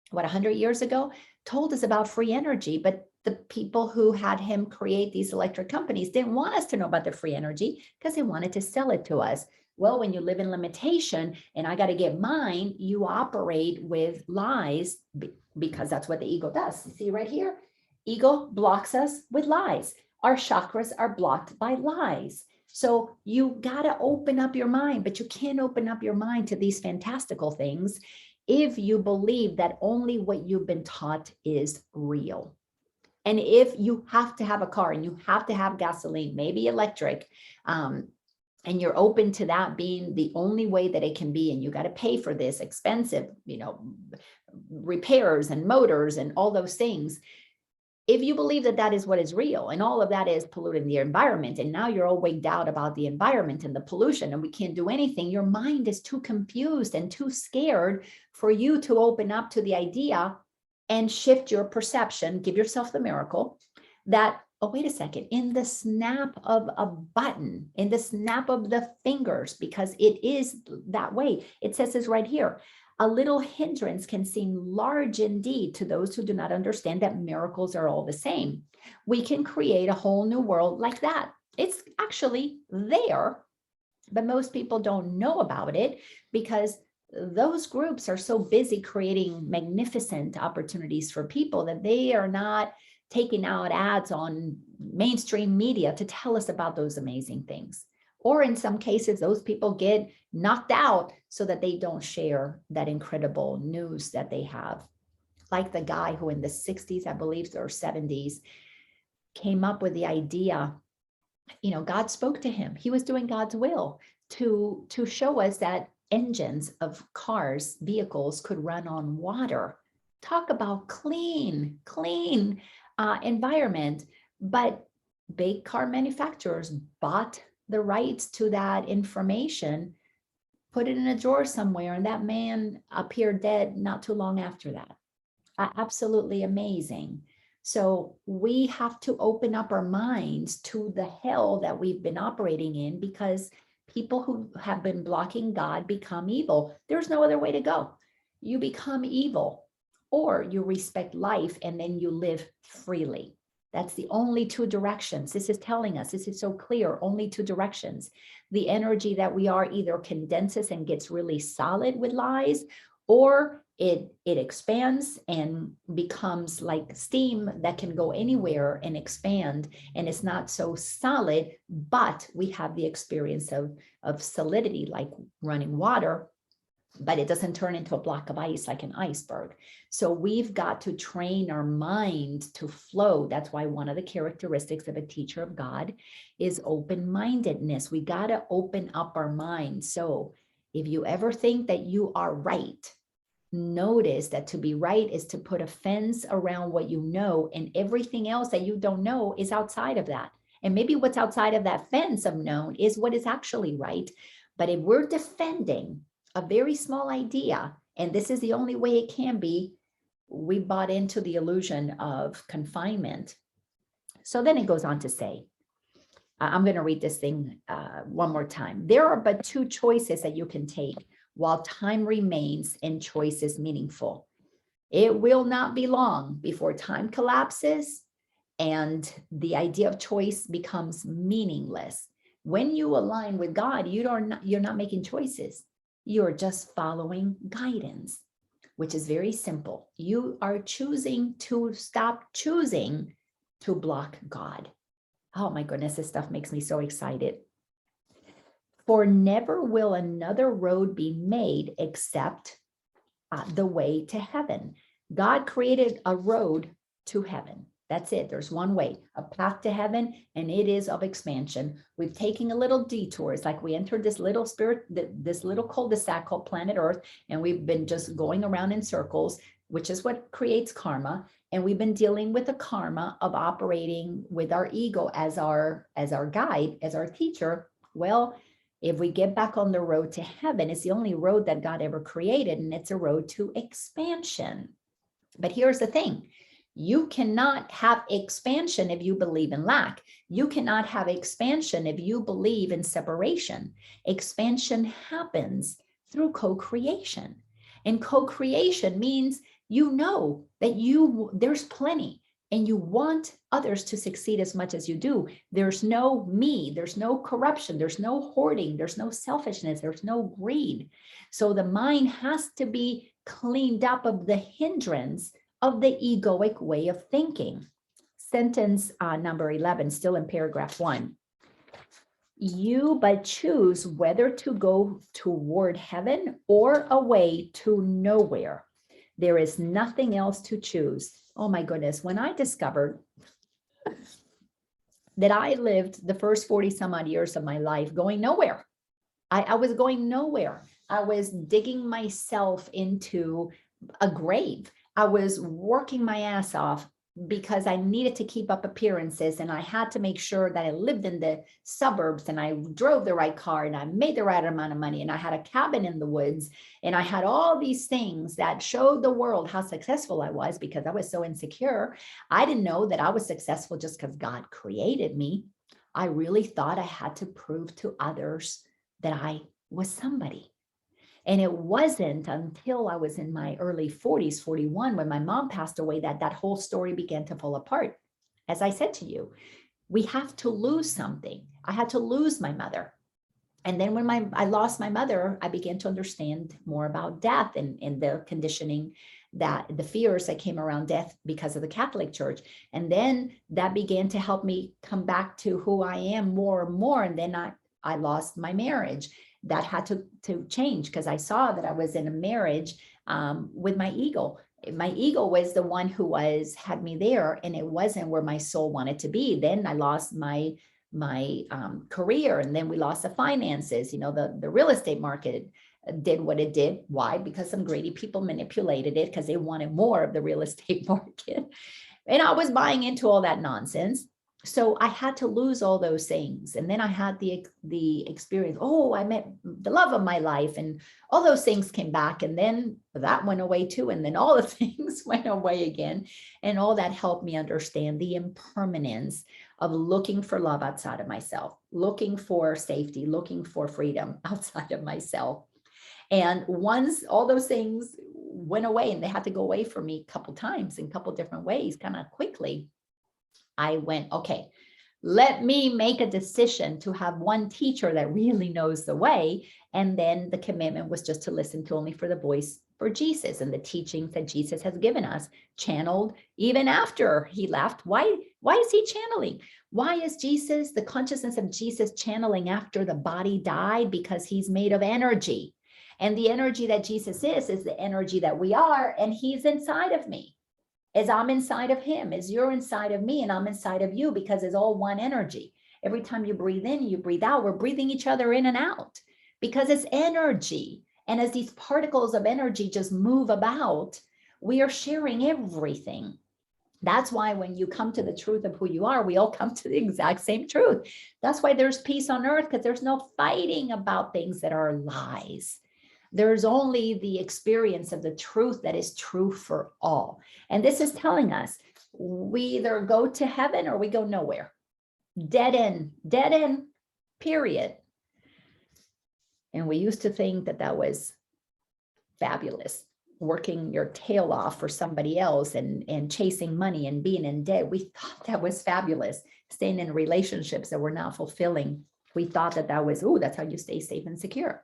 100 years ago, told us about free energy, but the people who had him create these electric companies didn't want us to know about the free energy because they wanted to sell it to us. Well, when you live in limitation and I got to get mine, you operate with lies because that's what the ego does. See right here, ego blocks us with lies. Our chakras are blocked by lies. So you got to open up your mind, but you can't open up your mind to these fantastical things if you believe that only what you've been taught is real. And if you have to have a car and you have to have gasoline, maybe electric, and you're open to that being the only way that it can be, and you got to pay for this expensive, repairs and motors and all those things. If you believe that that is what is real and all of that is polluting the environment, and now you're all wigged out about the environment and the pollution and we can't do anything, your mind is too confused and too scared for you to open up to the idea and shift your perception, give yourself the miracle that, oh, wait a second, in the snap of a button, in the snap of the fingers, because it is that way. It says this right here. A little hindrance can seem large indeed to those who do not understand that miracles are all the same. We can create a whole new world like that. It's actually there, but most people don't know about it because those groups are so busy creating magnificent opportunities for people that they are not taking out ads on mainstream media to tell us about those amazing things. Or in some cases, those people get knocked out so that they don't share that incredible news that they have. Like the guy who in the 60s, I believe, or 70s, came up with the idea, God spoke to him. He was doing God's will to show us that engines of cars, vehicles could run on water. Talk about clean environment. But big car manufacturers bought the rights to that information, put it in a drawer somewhere, and that man appeared dead not too long after that. Absolutely amazing. So we have to open up our minds to the hell that we've been operating in, because people who have been blocking God become evil. There's no other way to go. You become evil, or you respect life and then you live freely. That's the only two directions. This is telling us, this is so clear, only two directions. The energy that we are either condenses and gets really solid with lies, or it expands and becomes like steam that can go anywhere and expand, and it's not so solid, but we have the experience of solidity like running water, but it doesn't turn into a block of ice like an iceberg. So we've got to train our mind to flow. That's why one of the characteristics of a teacher of God is open-mindedness. We got to open up our mind. So if you ever think that you are right, notice that to be right is to put a fence around what you know, and everything else that you don't know is outside of that. And maybe what's outside of that fence of known is what is actually right. But if we're defending a very small idea, and this is the only way it can be, we bought into the illusion of confinement. So then it goes on to say, I'm going to read this thing one more time. There are but two choices that you can take while time remains and choice is meaningful. It will not be long before time collapses and the idea of choice becomes meaningless. When you align with God, you're not making choices. You're just following guidance, which is very simple. You are choosing to stop choosing to block God. Oh my goodness, this stuff makes me so excited. For never will another road be made except the way to heaven. God created a road to heaven. That's it. There's one way, a path to heaven, and it is of expansion. We've taken a little detour. It's like we entered this little this little cul-de-sac called planet Earth, and we've been just going around in circles, which is what creates karma. And we've been dealing with the karma of operating with our ego as our guide, as our teacher. Well, if we get back on the road to heaven, it's the only road that God ever created, and it's a road to expansion. But here's the thing. You cannot have expansion if you believe in lack. You cannot have expansion if you believe in separation. Expansion happens through co-creation. And co-creation means you know that there's plenty and you want others to succeed as much as you do. There's no me, there's no corruption, there's no hoarding, there's no selfishness, there's no greed. So the mind has to be cleaned up of the hindrance of the egoic way of thinking. Sentence number 11, still in paragraph 1. You but choose whether to go toward heaven or away to nowhere. There is nothing else to choose. Oh my goodness, when I discovered that I lived the first 40 some odd years of my life going nowhere. I was going nowhere. I was digging myself into a grave. I was working my ass off because I needed to keep up appearances, and I had to make sure that I lived in the suburbs and I drove the right car and I made the right amount of money and I had a cabin in the woods and I had all these things that showed the world how successful I was because I was so insecure. I didn't know that I was successful just because God created me. I really thought I had to prove to others that I was somebody. And it wasn't until I was in my early 40s, 41, when my mom passed away, that whole story began to fall apart. As I said to you, we have to lose something. I had to lose my mother. And then when I lost my mother, I began to understand more about death and the conditioning, that the fears that came around death because of the Catholic Church. And then that began to help me come back to who I am more and more. And then I lost my marriage. That had to change because I saw that I was in a marriage with my ego. My ego was the one who had me there, and it wasn't where my soul wanted to be. Then I lost my career, and then we lost the finances. You know, the real estate market did what it did. Why? Because some greedy people manipulated it because they wanted more of the real estate market. And I was buying into all that nonsense. So I had to lose all those things. And then I had the experience, I met the love of my life, and all those things came back, and then that went away too. And then all the things went away again. And all that helped me understand the impermanence of looking for love outside of myself, looking for safety, looking for freedom outside of myself. And once all those things went away, and they had to go away for me a couple times in a couple different ways, kind of quickly, I went, okay, let me make a decision to have one teacher that really knows the way. And then the commitment was just to listen to only for the voice for Jesus and the teachings that Jesus has given us, channeled even after he left. Why is he channeling? Why is Jesus, the consciousness of Jesus, channeling after the body died? Because he's made of energy. And the energy that Jesus is the energy that we are, and he's inside of me. As I'm inside of him, as you're inside of me, and I'm inside of you, because it's all one energy. Every time you breathe in, you breathe out, we're breathing each other in and out because it's energy. And as these particles of energy just move about, we are sharing everything. That's why when you come to the truth of who you are, we all come to the exact same truth. That's why there's peace on earth, because there's no fighting about things that are lies. There's only the experience of the truth that is true for all. And this is telling us we either go to heaven or we go nowhere. Dead end, period. And we used to think that that was fabulous, working your tail off for somebody else and chasing money and being in debt. We thought that was fabulous. Staying in relationships that were not fulfilling. We thought that that was, oh, that's how you stay safe and secure.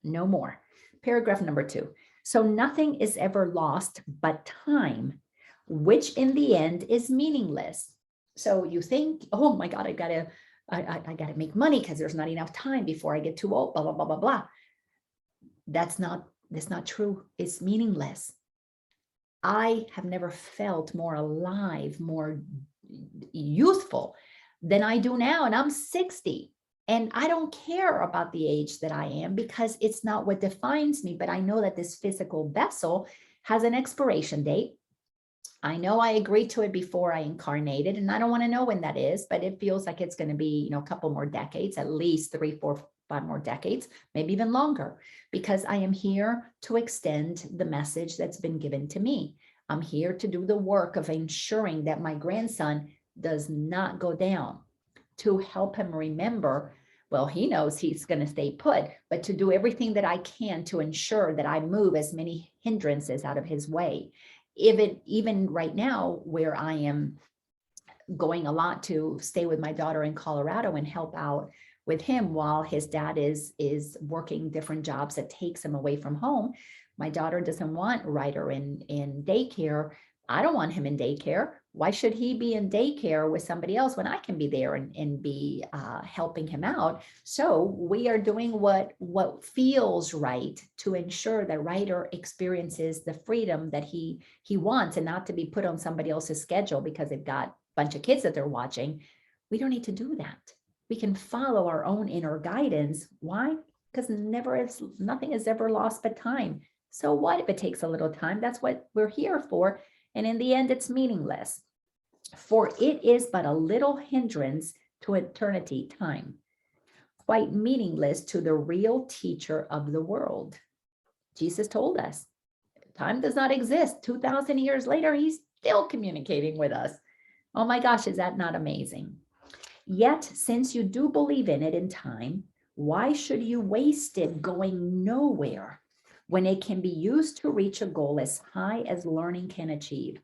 No more. Paragraph number 2. So nothing is ever lost but time, which in the end is meaningless. So you think, oh my God, I gotta make money because there's not enough time before I get too old, blah, blah, blah, blah, blah. That's not true. It's meaningless. I have never felt more alive, more youthful than I do now. And I'm 60. And I don't care about the age that I am because it's not what defines me. But I know that this physical vessel has an expiration date. I know I agreed to it before I incarnated, and I don't want to know when that is, but it feels like it's going to be, a couple more decades, at least 3, 4, 5 more decades, maybe even longer, because I am here to extend the message that's been given to me. I'm here to do the work of ensuring that my grandson does not go down, to help him remember, well, he knows he's going to stay put, but to do everything that I can to ensure that I move as many hindrances out of his way. Even right now, where I am going a lot to stay with my daughter in Colorado and help out with him while his dad is working different jobs that takes him away from home. My daughter doesn't want Ryder in daycare. I don't want him in daycare. Why should he be in daycare with somebody else when I can be there and be helping him out? So we are doing what feels right to ensure that Ryder experiences the freedom that he wants, and not to be put on somebody else's schedule because they've got a bunch of kids that they're watching. We don't need to do that. We can follow our own inner guidance. Why? Because nothing is ever lost but time. So what if it takes a little time? That's what we're here for. And in the end, it's meaningless. For it is but a little hindrance to eternity, time, quite meaningless to the real teacher of the world. Jesus told us, time does not exist. 2,000 years later, he's still communicating with us. Oh my gosh, is that not amazing? Yet, since you do believe in it in time, why should you waste it going nowhere when it can be used to reach a goal as high as learning can achieve?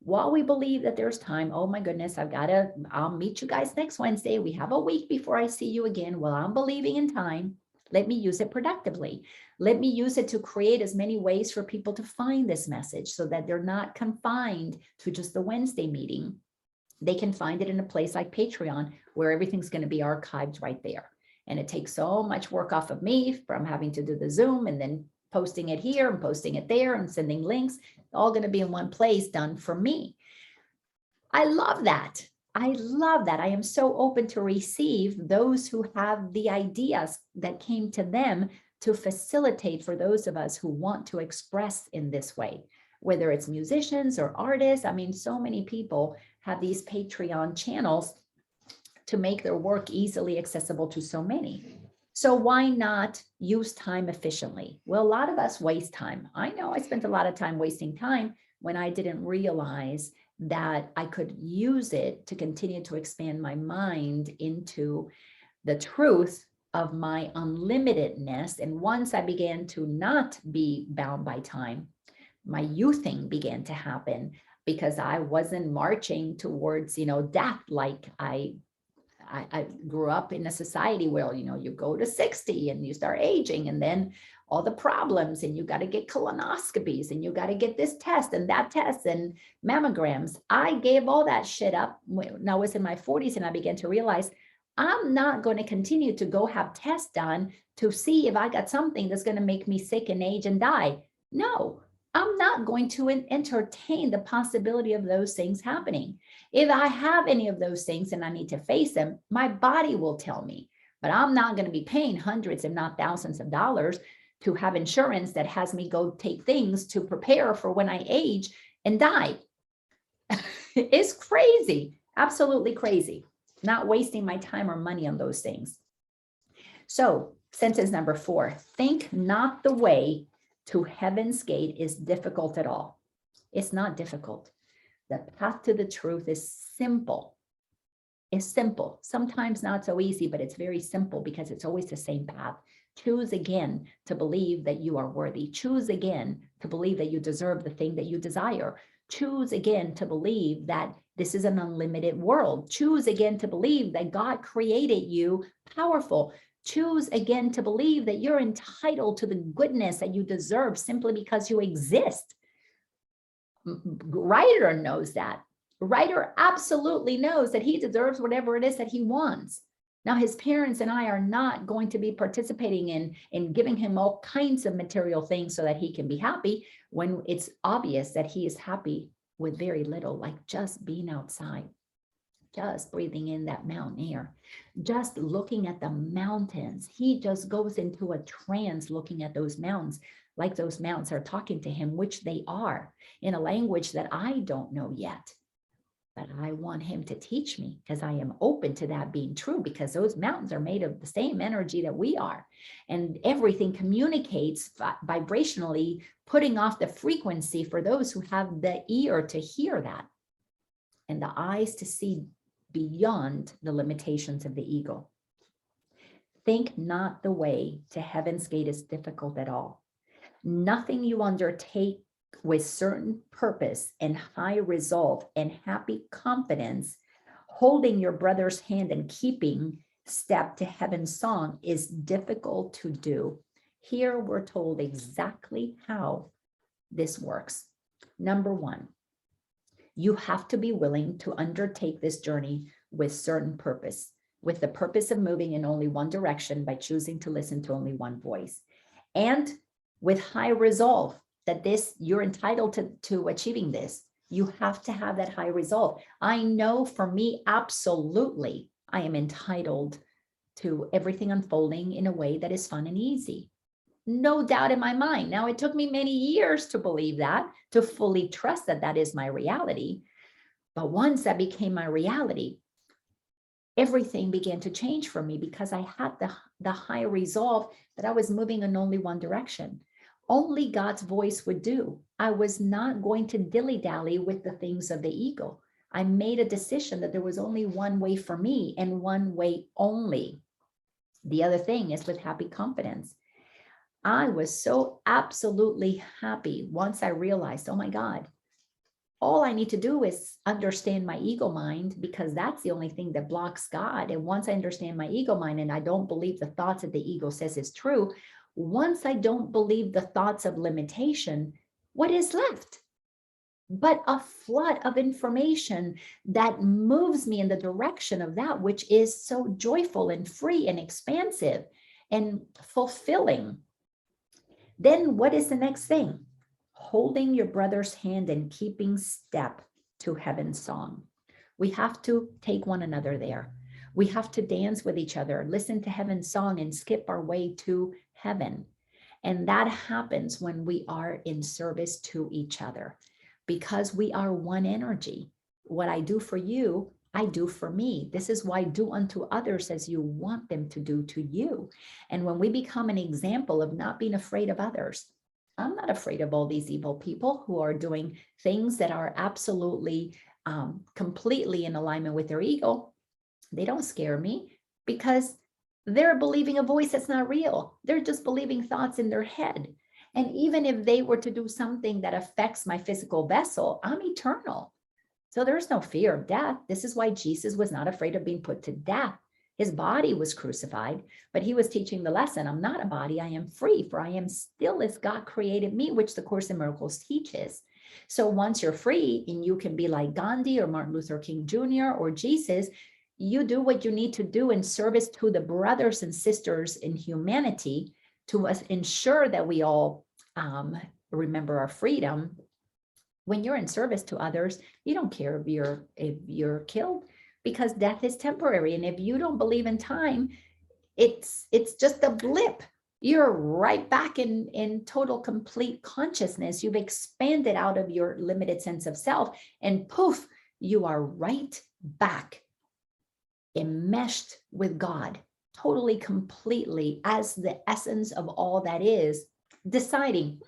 While we believe that there's time, oh my goodness, I'll meet you guys next Wednesday. We have a week before I see you again. Well, I'm believing in time. Let me use it productively. Let me use it to create as many ways for people to find this message so that they're not confined to just the Wednesday meeting. They can find it in a place like Patreon, where everything's going to be archived right there. And it takes so much work off of me from having to do the Zoom and then posting it here and posting it there and sending links, all going to be in one place done for me. I love that. I love that. I am so open to receive those who have the ideas that came to them to facilitate for those of us who want to express in this way, whether it's musicians or artists. I mean, so many people have these Patreon channels to make their work easily accessible to so many. So why not use time efficiently? Well, a lot of us waste time. I know I spent a lot of time wasting time when I didn't realize that I could use it to continue to expand my mind into the truth of my unlimitedness. And once I began to not be bound by time, my youthing began to happen. because I wasn't marching towards, death. Like I grew up in a society where, you go to 60 and you start aging, and then all the problems, and you got to get colonoscopies, and you got to get this test and that test and mammograms. I gave all that shit up when I was in my 40s, and I began to realize I'm not going to continue to go have tests done to see if I got something that's going to make me sick and age and die. No, I'm not going to entertain the possibility of those things happening. If I have any of those things and I need to face them, my body will tell me, but I'm not going to be paying hundreds, if not thousands of dollars to have insurance that has me go take things to prepare for when I age and die. It's crazy, absolutely crazy. Not wasting my time or money on those things. So sentence number 4, think not the way to heaven's gate is difficult at all. It's not difficult. The path to the truth is simple. It's simple. Sometimes not so easy, but it's very simple because it's always the same path. Choose again to believe that you are worthy. Choose again to believe that you deserve the thing that you desire. Choose again to believe that this is an unlimited world. Choose again to believe that God created you powerful. Choose again to believe that you're entitled to the goodness that you deserve simply because you exist. Writer knows that. Writer absolutely knows that he deserves whatever it is that he wants. Now, his parents and I are not going to be participating in giving him all kinds of material things so that he can be happy when it's obvious that he is happy with very little, like just being outside, just breathing in that mountain air, just looking at the mountains. He just goes into a trance looking at those mountains, like those mountains are talking to him, which they are in a language that I don't know yet. But I want him to teach me because I am open to that being true, because those mountains are made of the same energy that we are. And everything communicates vibrationally, putting off the frequency for those who have the ear to hear that and the eyes to see beyond the limitations of the ego. Think not the way to heaven's gate is difficult at all. Nothing you undertake with certain purpose and high resolve and happy confidence, holding your brother's hand and keeping step to heaven's song is difficult to do. Here we're told exactly how this works. Number 1, you have to be willing to undertake this journey with certain purpose, with the purpose of moving in only one direction by choosing to listen to only one voice, and with high resolve that you're entitled to achieving this. You have to have that high resolve. I know for me, absolutely, I am entitled to everything unfolding in a way that is fun and easy. No doubt in my mind. Now, it took me many years to believe that, to fully trust that that is my reality. But once that became my reality, everything began to change for me because I had the high resolve that I was moving in only one direction. Only God's voice would do. I was not going to dilly-dally with the things of the ego. I made a decision that there was only one way for me and one way only. The other thing is with happy confidence. I was so absolutely happy once I realized, oh my God, all I need to do is understand my ego mind, because that's the only thing that blocks God. And once I understand my ego mind and I don't believe the thoughts that the ego says is true, once I don't believe the thoughts of limitation, what is left but a flood of information that moves me in the direction of that which is so joyful and free and expansive and fulfilling? Then what is the next thing? Holding your brother's hand and keeping step to heaven's song. We have to take one another there. We have to dance with each other, listen to heaven's song, and skip our way to heaven. And that happens when we are in service to each other, because we are one energy. What I do for you, I do for me. This is why do unto others as you want them to do to you. And when we become an example of not being afraid of others, I'm not afraid of all these evil people who are doing things that are absolutely completely in alignment with their ego. They don't scare me because they're believing a voice that's not real. They're just believing thoughts in their head. And even if they were to do something that affects my physical vessel, I'm eternal. So there's no fear of death. This is why Jesus was not afraid of being put to death. His body was crucified, but he was teaching the lesson. I'm not a body, I am free, for I am still as God created me, which the Course in Miracles teaches. So once you're free and you can be like Gandhi or Martin Luther King Jr. or Jesus, you do what you need to do in service to the brothers and sisters in humanity to ensure that we all remember our freedom. When you're in service to others, you don't care if you're killed, because death is temporary. And if you don't believe in time, it's just a blip. You're right back in total complete consciousness. You've expanded out of your limited sense of self, and poof, you are right back enmeshed with God, totally, completely, as the essence of all that is, deciding,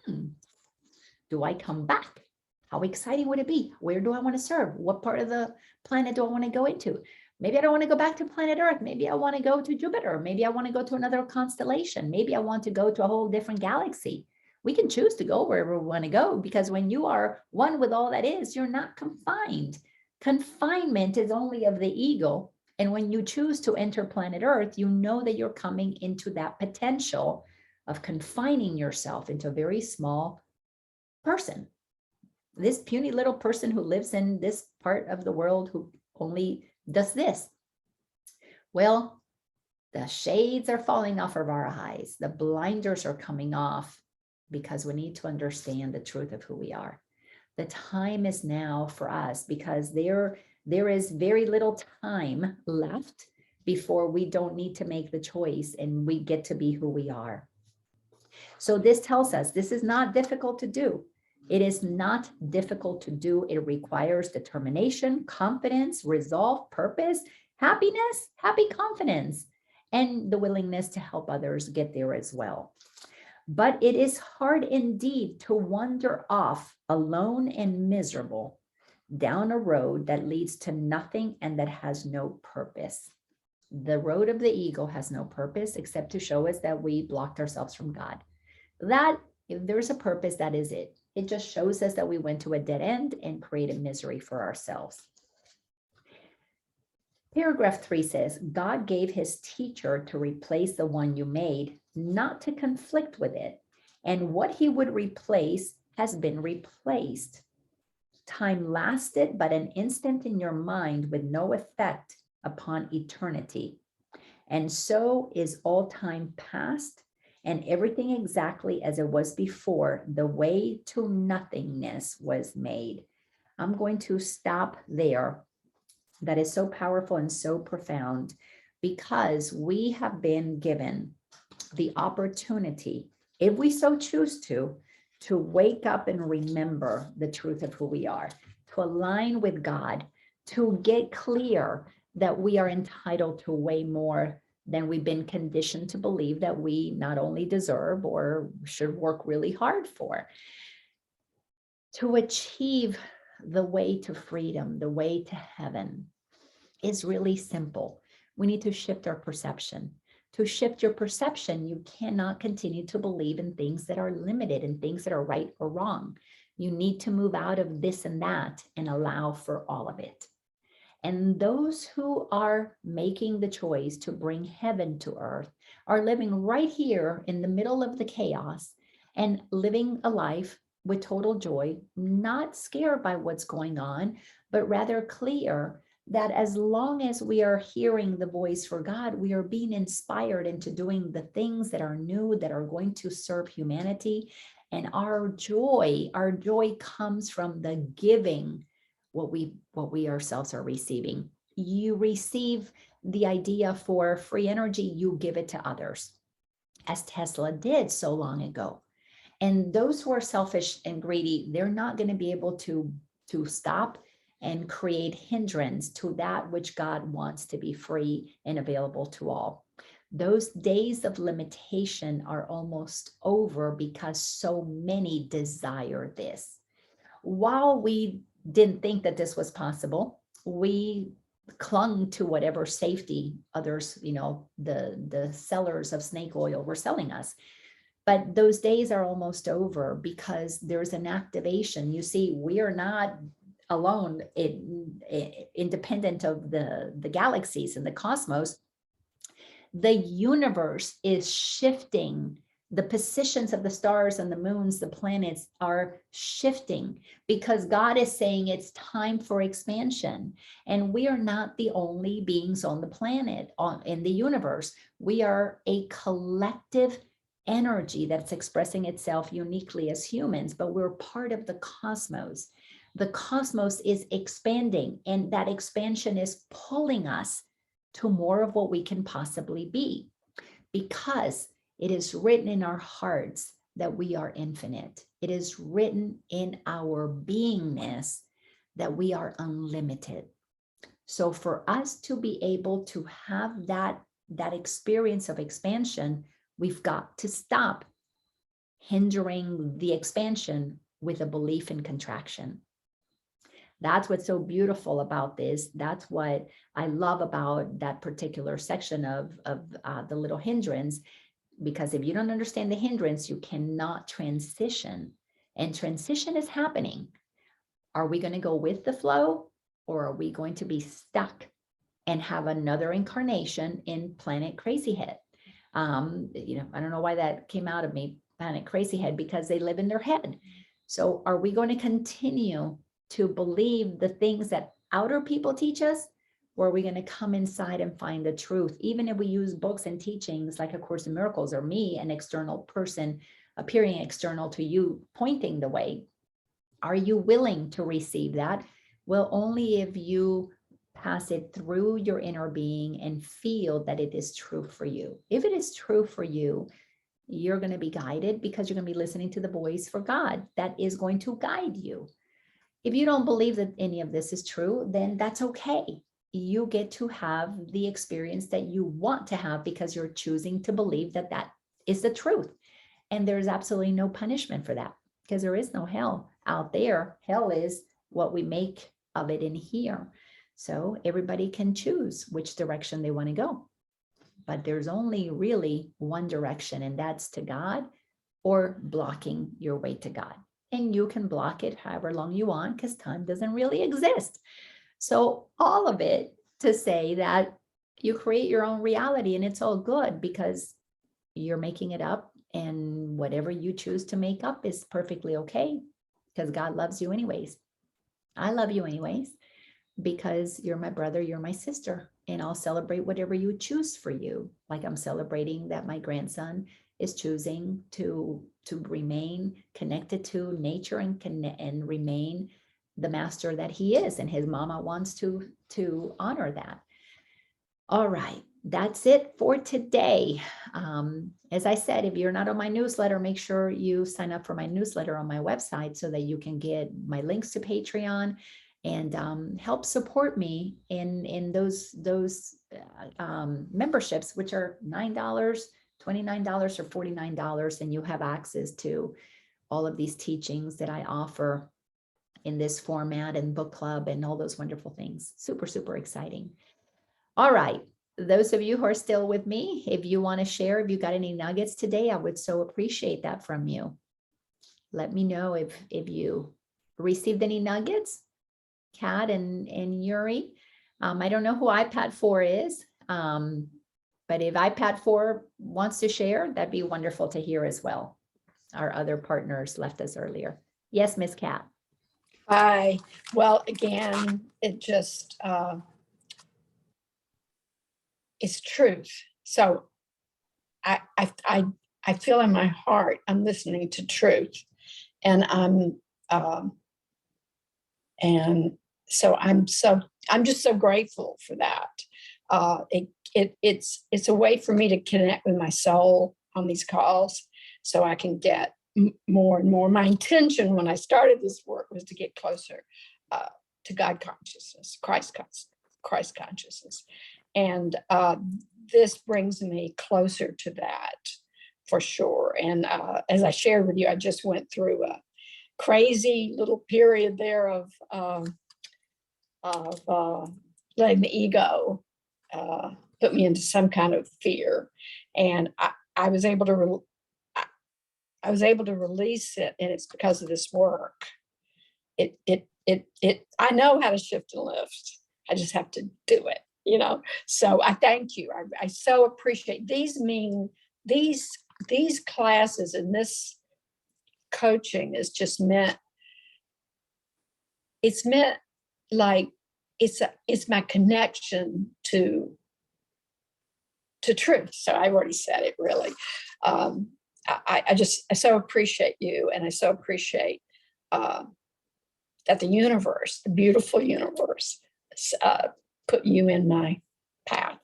do I come back? How exciting would it be? Where do I want to serve? What part of the planet do I want to go into? Maybe I don't want to go back to planet Earth. Maybe I want to go to Jupiter. Maybe I want to go to another constellation. Maybe I want to go to a whole different galaxy. We can choose to go wherever we want to go, because when you are one with all that is, you're not confined. Confinement is only of the ego. And when you choose to enter planet Earth, you know that you're coming into that potential of confining yourself into a very small person. This puny little person who lives in this part of the world who only does this. Well, the shades are falling off of our eyes. The blinders are coming off, because we need to understand the truth of who we are. The time is now for us, because there is very little time left before we don't need to make the choice and we get to be who we are. So this tells us this is not difficult to do. It is not difficult to do. It requires determination, confidence, resolve, purpose, happiness, happy confidence, and the willingness to help others get there as well. But it is hard indeed to wander off alone and miserable down a road that leads to nothing and that has no purpose. The road of the ego has no purpose except to show us that we blocked ourselves from God. That, if there's a purpose, that is it. It just shows us that we went to a dead end and created misery for ourselves. Paragraph 3 says, God gave his teacher to replace the one you made, not to conflict with it. And what he would replace has been replaced. Time lasted but an instant in your mind with no effect upon eternity. And so is all time past, and everything exactly as it was before. The way to nothingness was made. I'm going to stop there. That is so powerful and so profound, because we have been given the opportunity, if we so choose to wake up and remember the truth of who we are, to align with God, to get clear that we are entitled to way more than we've been conditioned to believe that we not only deserve or should work really hard for. To achieve the way to freedom, the way to heaven, is really simple. We need to shift our perception. To shift your perception, you cannot continue to believe in things that are limited and things that are right or wrong. You need to move out of this and that and allow for all of it. And those who are making the choice to bring heaven to earth are living right here in the middle of the chaos and living a life with total joy, not scared by what's going on, but rather clear that as long as we are hearing the voice for God, we are being inspired into doing the things that are new, that are going to serve humanity. And our joy comes from the giving what we ourselves are receiving. You receive the idea for free energy, you give it to others, as Tesla did so long ago. And those who are selfish and greedy, they're not going to be able to stop and create hindrance to that which God wants to be free and available to all. Those days of limitation are almost over because so many desire this. While we didn't think that this was possible, we clung to whatever safety others, the sellers of snake oil were selling us. But those days are almost over because there's an activation. You see, we are not alone, independent of the galaxies and the cosmos. The universe is shifting. The positions of the stars and the moons, the planets are shifting because God is saying it's time for expansion. And we are not the only beings on the planet, in the universe. We are a collective energy that's expressing itself uniquely as humans, but we're part of the cosmos. The cosmos is expanding, and that expansion is pulling us to more of what we can possibly be, because it is written in our hearts that we are infinite. It is written in our beingness that we are unlimited. So for us to be able to have that experience of expansion, we've got to stop hindering the expansion with a belief in contraction. That's what's so beautiful about this. That's what I love about that particular section of the little hindrance, because if you don't understand the hindrance, you cannot transition. And transition is happening. Are we going to go with the flow, or are we going to be stuck and have another incarnation in Planet Crazyhead? I don't know why that came out of me, Planet Crazyhead, because they live in their head. So are we going to continue to believe the things that outer people teach us, or are we going to come inside and find the truth? Even if we use books and teachings like A Course in Miracles, or me, an external person appearing external to you, pointing the way, are you willing to receive that? Well, only if you pass it through your inner being and feel that it is true for you. If it is true for you, you're going to be guided, because you're going to be listening to the voice for God that is going to guide you. If you don't believe that any of this is true, then that's okay. You get to have the experience that you want to have because you're choosing to believe that that is the truth. And there's absolutely no punishment for that, because there is no hell out there. Hell is what we make of it in here. So everybody can choose which direction they want to go. But there's only really one direction, and that's to God, or blocking your way to God. And you can block it however long you want, because time doesn't really exist. So all of it to say that you create your own reality, and it's all good because you're making it up, and whatever you choose to make up is perfectly okay, because God loves you anyways. I love you anyways, because you're my brother, you're my sister, and I'll celebrate whatever you choose for you. Like I'm celebrating that my grandson is choosing to remain connected to nature and remain the master that he is, and his mama wants to honor that. All right, that's it for today. As I said, if you're not on my newsletter, make sure you sign up for my newsletter on my website so that you can get my links to Patreon and help support me in those memberships, which are $9, $29, or $49, and you have access to all of these teachings that I offer in this format, and book club and all those wonderful things. Super, super exciting. All right. Those of you who are still with me, if you want to share, if you got any nuggets today, I would so appreciate that from you. Let me know if you received any nuggets. Kat and Yuri. I don't know who iPad 4 is, but if iPad 4 wants to share, that'd be wonderful to hear as well. Our other partners left us earlier. Yes, Miss Kat. Hi. Well, again, it just, it's truth. So I feel in my heart, I'm listening to truth, and so I'm just so grateful for that. It's a way for me to connect with my soul on these calls, so I can get more and more. My intention when I started this work was to get closer to God consciousness, Christ consciousness, and this brings me closer to that for sure. And as I shared with you, I just went through a crazy little period there of letting the ego put me into some kind of fear, and I was able to I was able to release it, and it's because of this work. I know how to shift and lift. I just have to do it, you know? So I thank you. I so appreciate these classes and this coaching is just meant, it's meant like, it's my connection to truth. So I already said it really. I so appreciate you, and I so appreciate that the universe, the beautiful universe, put you in my path.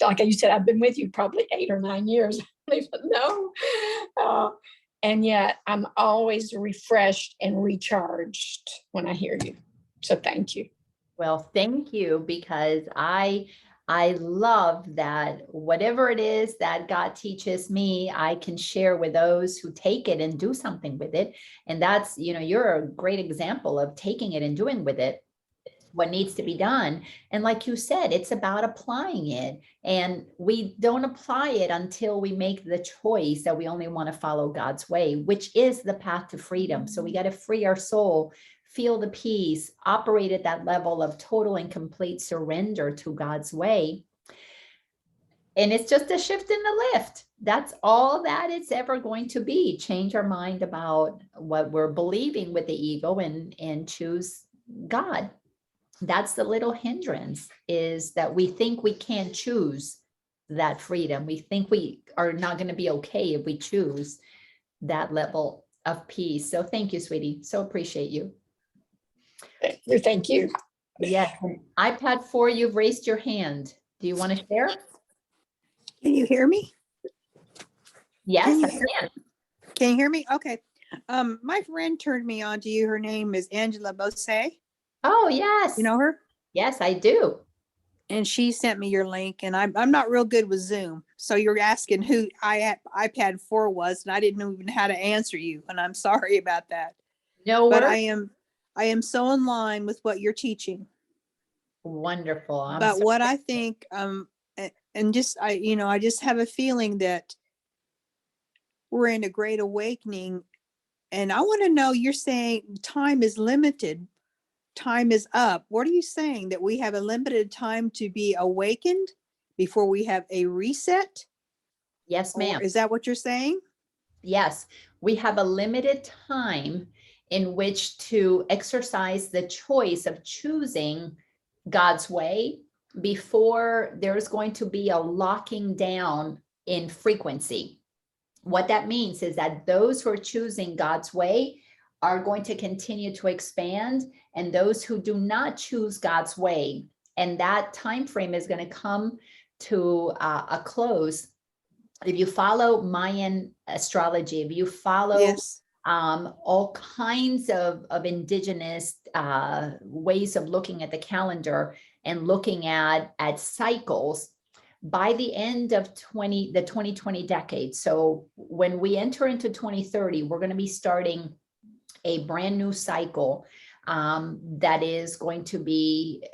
Like you said, I've been with you probably 8 or 9 years. I don't even know. And yet I'm always refreshed and recharged when I hear you. So thank you. Well, thank you, because I love that whatever it is that God teaches me, I can share with those who take it and do something with it. And that's, you know, you're a great example of taking it and doing with it what needs to be done. And like you said, it's about applying it. And we don't apply it until we make the choice that we only want to follow God's way, which is the path to freedom. So we got to free our soul, feel the peace, operate at that level of total and complete surrender to God's way. And it's just a shift in the lift. That's all that it's ever going to be. Change our mind about what we're believing with the ego and choose God. That's the little hindrance, is that we think we can't choose that freedom. We think we are not going to be okay if we choose that level of peace. So thank you, sweetie. So appreciate you. Thank you. Yes. iPad 4, you've raised your hand. Do you want to share? Can you hear me? Yes, Can you I hear- can. Can you hear me? Okay. My friend turned me on to you. Her name is Angela Bose. Oh, yes. You know her? Yes, I do. And she sent me your link, and I'm not real good with Zoom. So you're asking who iPad 4 was, and I didn't even know how to answer you. And I'm sorry about that. No But worries. I am so in line with what you're teaching. Wonderful. But what I think, and just I just have a feeling that we're in a great awakening. And I want to know, you're saying time is limited. Time is up. What are you saying? That we have a limited time to be awakened before we have a reset? Yes, Or ma'am. is that what you're saying? Yes, we have a limited time in which to exercise the choice of choosing God's way before there's going to be a locking down in frequency. What that means is that those who are choosing God's way are going to continue to expand, and those who do not choose God's way, and that time frame is going to come to a close. If you follow Mayan astrology, if you follow Yes. all kinds of indigenous ways of looking at the calendar and looking at cycles, by the end of the 2020 decade, so when we enter into 2030, we're going to be starting a brand new cycle that is going to be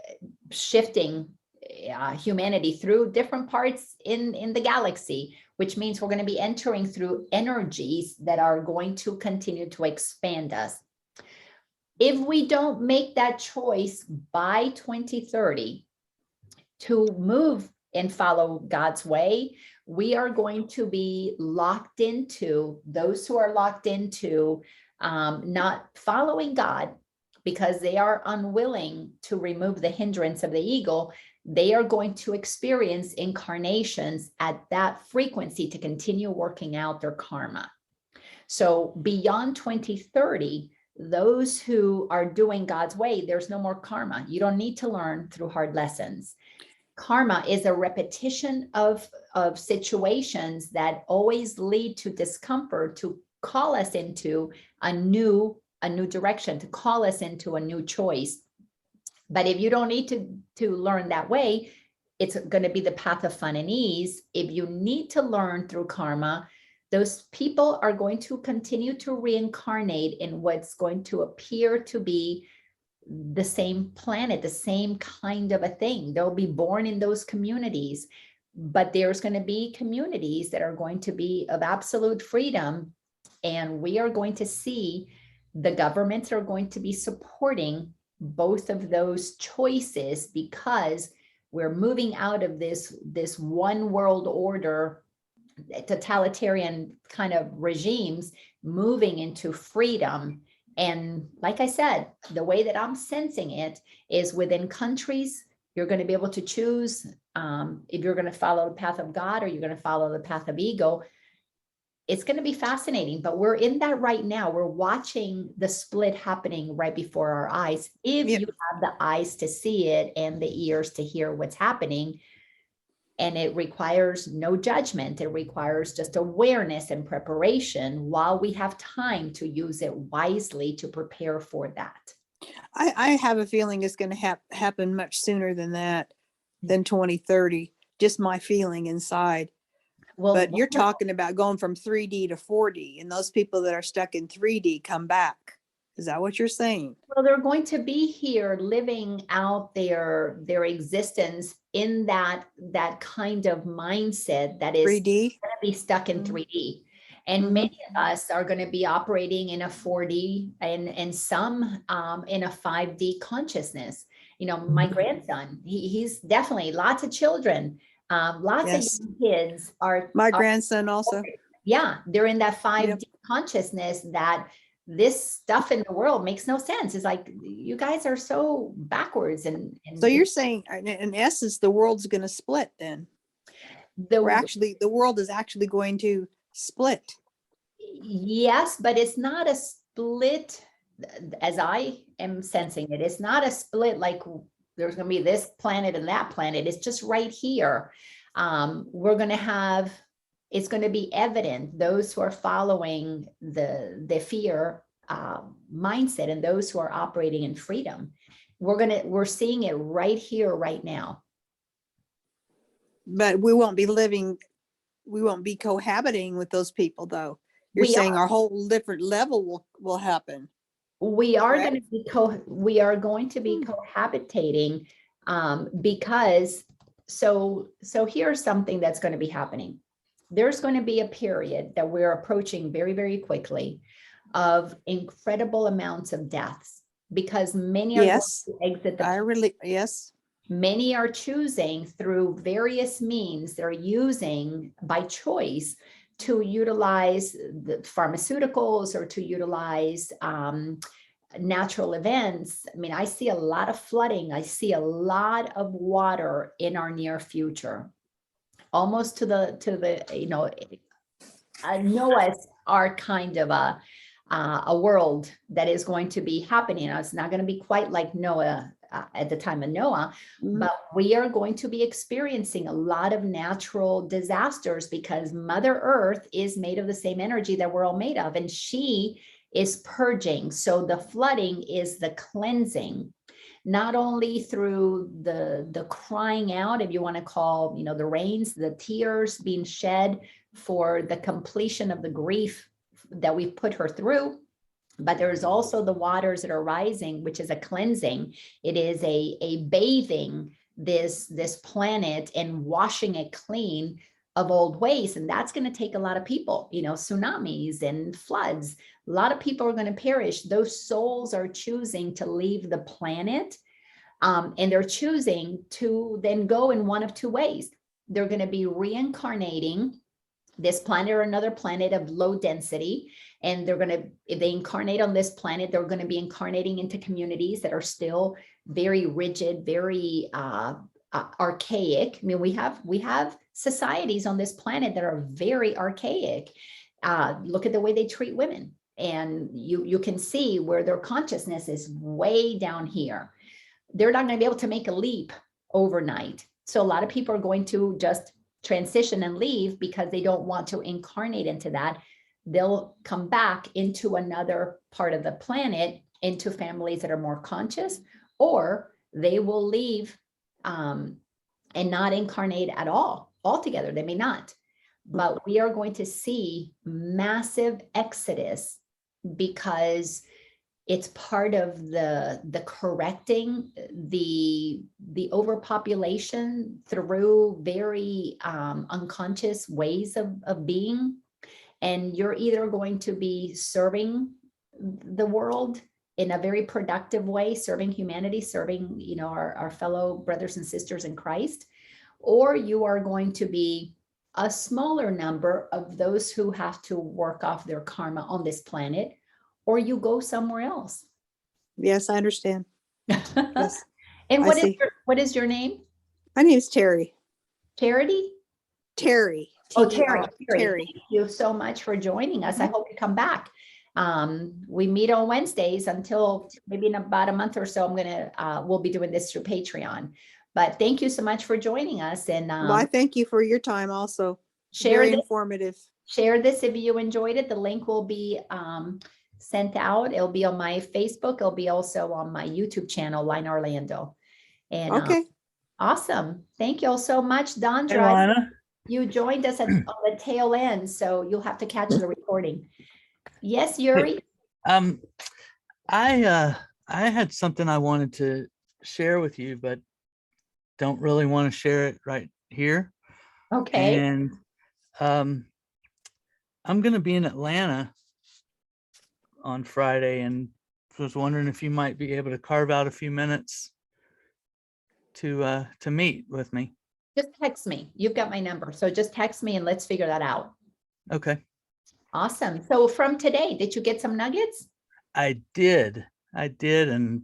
shifting humanity through different parts in the galaxy, which means we're going to be entering through energies that are going to continue to expand us. If we don't make that choice by 2030 to move and follow God's way, we are going to be locked into, those who are locked into not following God because they are unwilling to remove the hindrance of the ego, they are going to experience incarnations at that frequency to continue working out their karma. So beyond 2030, those who are doing God's way, there's no more karma. You don't need to learn through hard lessons. Karma is a repetition of situations that always lead to discomfort, to call us into a new direction, to call us into a new choice. But if you don't need to learn that way, it's going to be the path of fun and ease. If you need to learn through karma, those people are going to continue to reincarnate in what's going to appear to be the same planet, the same kind of a thing. They'll be born in those communities, but there's going to be communities that are going to be of absolute freedom And we are going to see the governments are going to be supporting both of those choices because we're moving out of this one world order, totalitarian kind of regimes, moving into freedom. And like I said, the way that I'm sensing it is within countries, you're going to be able to choose if you're going to follow the path of God or you're going to follow the path of ego. It's going to be fascinating, but we're in that right now. We're watching the split happening right before our eyes. If Yep. you have the eyes to see it and the ears to hear what's happening, and it requires no judgment. It requires just awareness and preparation while we have time to use it wisely to prepare for that. I have a feeling it's going to happen much sooner than that, than 2030. Just my feeling inside. Well, But you're talking about going from 3D to 4D, and those people that are stuck in 3D come back. Is that what you're saying? well, they're going to be here living out their existence in that kind of mindset that is 3D? going to be stuck in Mhm. 3D. And Mhm. many of us are going to be operating in a 4D and some in a 5D consciousness. You know, my grandson, he's definitely lots of children, lots Yes. of young kids are, My grandson also. yeah, they're in that 5D Yep. consciousness that this stuff in the world makes no sense. It's like, you guys are so backwards. And So you're saying, in essence, the world's going to split then. the The world is actually going to split. yes, but it's not a split as I am sensing it. It's not a split like there's going to be this planet and that planet. It's just right here. We're going to have, it's going to be evident, those who are following the fear mindset and those who are operating in freedom. We're seeing it right here, right now. But we won't be cohabiting with those people though. You're We saying our whole different level will happen. We are Correct. going to be going to be cohabitating because so here's something that's going to be happening. There's going to be a period that we're approaching very, very quickly of incredible amounts of deaths because many are Yes. going to exit the Yes. many are choosing through various means they're using by choice to utilize the pharmaceuticals or to utilize natural events. I mean, I see a lot of flooding. I see a lot of water in our near future, almost to the you know, Noah's Ark kind of a world that is going to be happening. Now, it's not going to be quite like Noah at the time of Noah, Mhm. but we are going to be experiencing a lot of natural disasters because Mother Earth is made of the same energy that we're all made of, and she is purging. So the flooding is the cleansing, not only through the crying out, if you want to call, you know, the rains, the tears being shed for the completion of the grief that we've put her through, but there's also the waters that are rising, which is a cleansing. It is a bathing this planet and washing it clean of old ways. And that's going to take a lot of people, you know, tsunamis and floods. A lot of people are going to perish. Those souls are choosing to leave the planet. And they're choosing to then go in one of two ways. They're going to be reincarnating this planet or another planet of low density. And they're going to, if they incarnate on this planet, they're going to be incarnating into communities that are still very rigid, very archaic. I mean, we have societies on this planet that are very archaic. Look at the way they treat women. And you can see where their consciousness is way down here. They're not going to be able to make a leap overnight. So a lot of people are going to just transition and leave because they don't want to incarnate into that. They'll come back into another part of the planet, into families that are more conscious, or they will leave and not incarnate at all, altogether. They may not. But we are going to see massive exodus because it's part of the correcting the overpopulation through very unconscious ways of being. And you're either going to be serving the world in a very productive way, serving humanity, serving, our fellow brothers and sisters in Christ, or you are going to be a smaller number of those who have to work off their karma on this planet, or you go somewhere else. Yes, I understand. Yes, And I what is see. what is your name? My name's Terry. Charity? Terry. Oh, Terry. Terry. Thank you so much for joining us. I hope you come back. We meet on Wednesdays until maybe in about a month or so. We'll be doing this through Patreon. But thank you so much for joining us, and Well, I thank you for your time also. share Very this. informative. Share this if you enjoyed it. The link will be sent out. It'll be on my Facebook. It'll be also on my YouTube channel, Laina Orlando. And Okay. awesome. Thank you all so much. Hey, Dondra, Laina. you joined us on the tail end, so you'll have to catch the recording. Yes, Yuri? I had something I wanted to share with you, but don't really want to share it right here. Okay. And I'm going to be in Atlanta on Friday, and was wondering if you might be able to carve out a few minutes to meet with me. Just text me. You've got my number. So just text me and let's figure that out. Okay. Awesome. So from today, did you get some nuggets? I did. And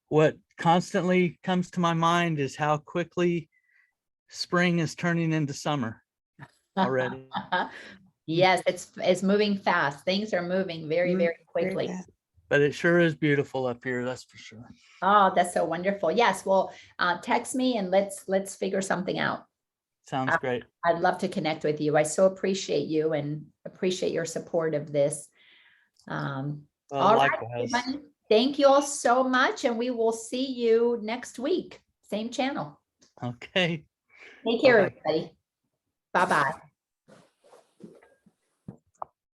what constantly comes to my mind is how quickly spring is turning into summer already. Yes, it's moving fast. Things are moving very, very quickly. fast. But it sure is beautiful up here, that's for sure. Oh, that's so wonderful. Yes. Well, text me and let's figure something out. Sounds great. I'd love to connect with you. I so appreciate you and appreciate your support of this. Well, All right, likewise. everybody. Thank you all so much, and we will see you next week. Same channel. Okay. Take care, Bye-bye. everybody. Bye-bye.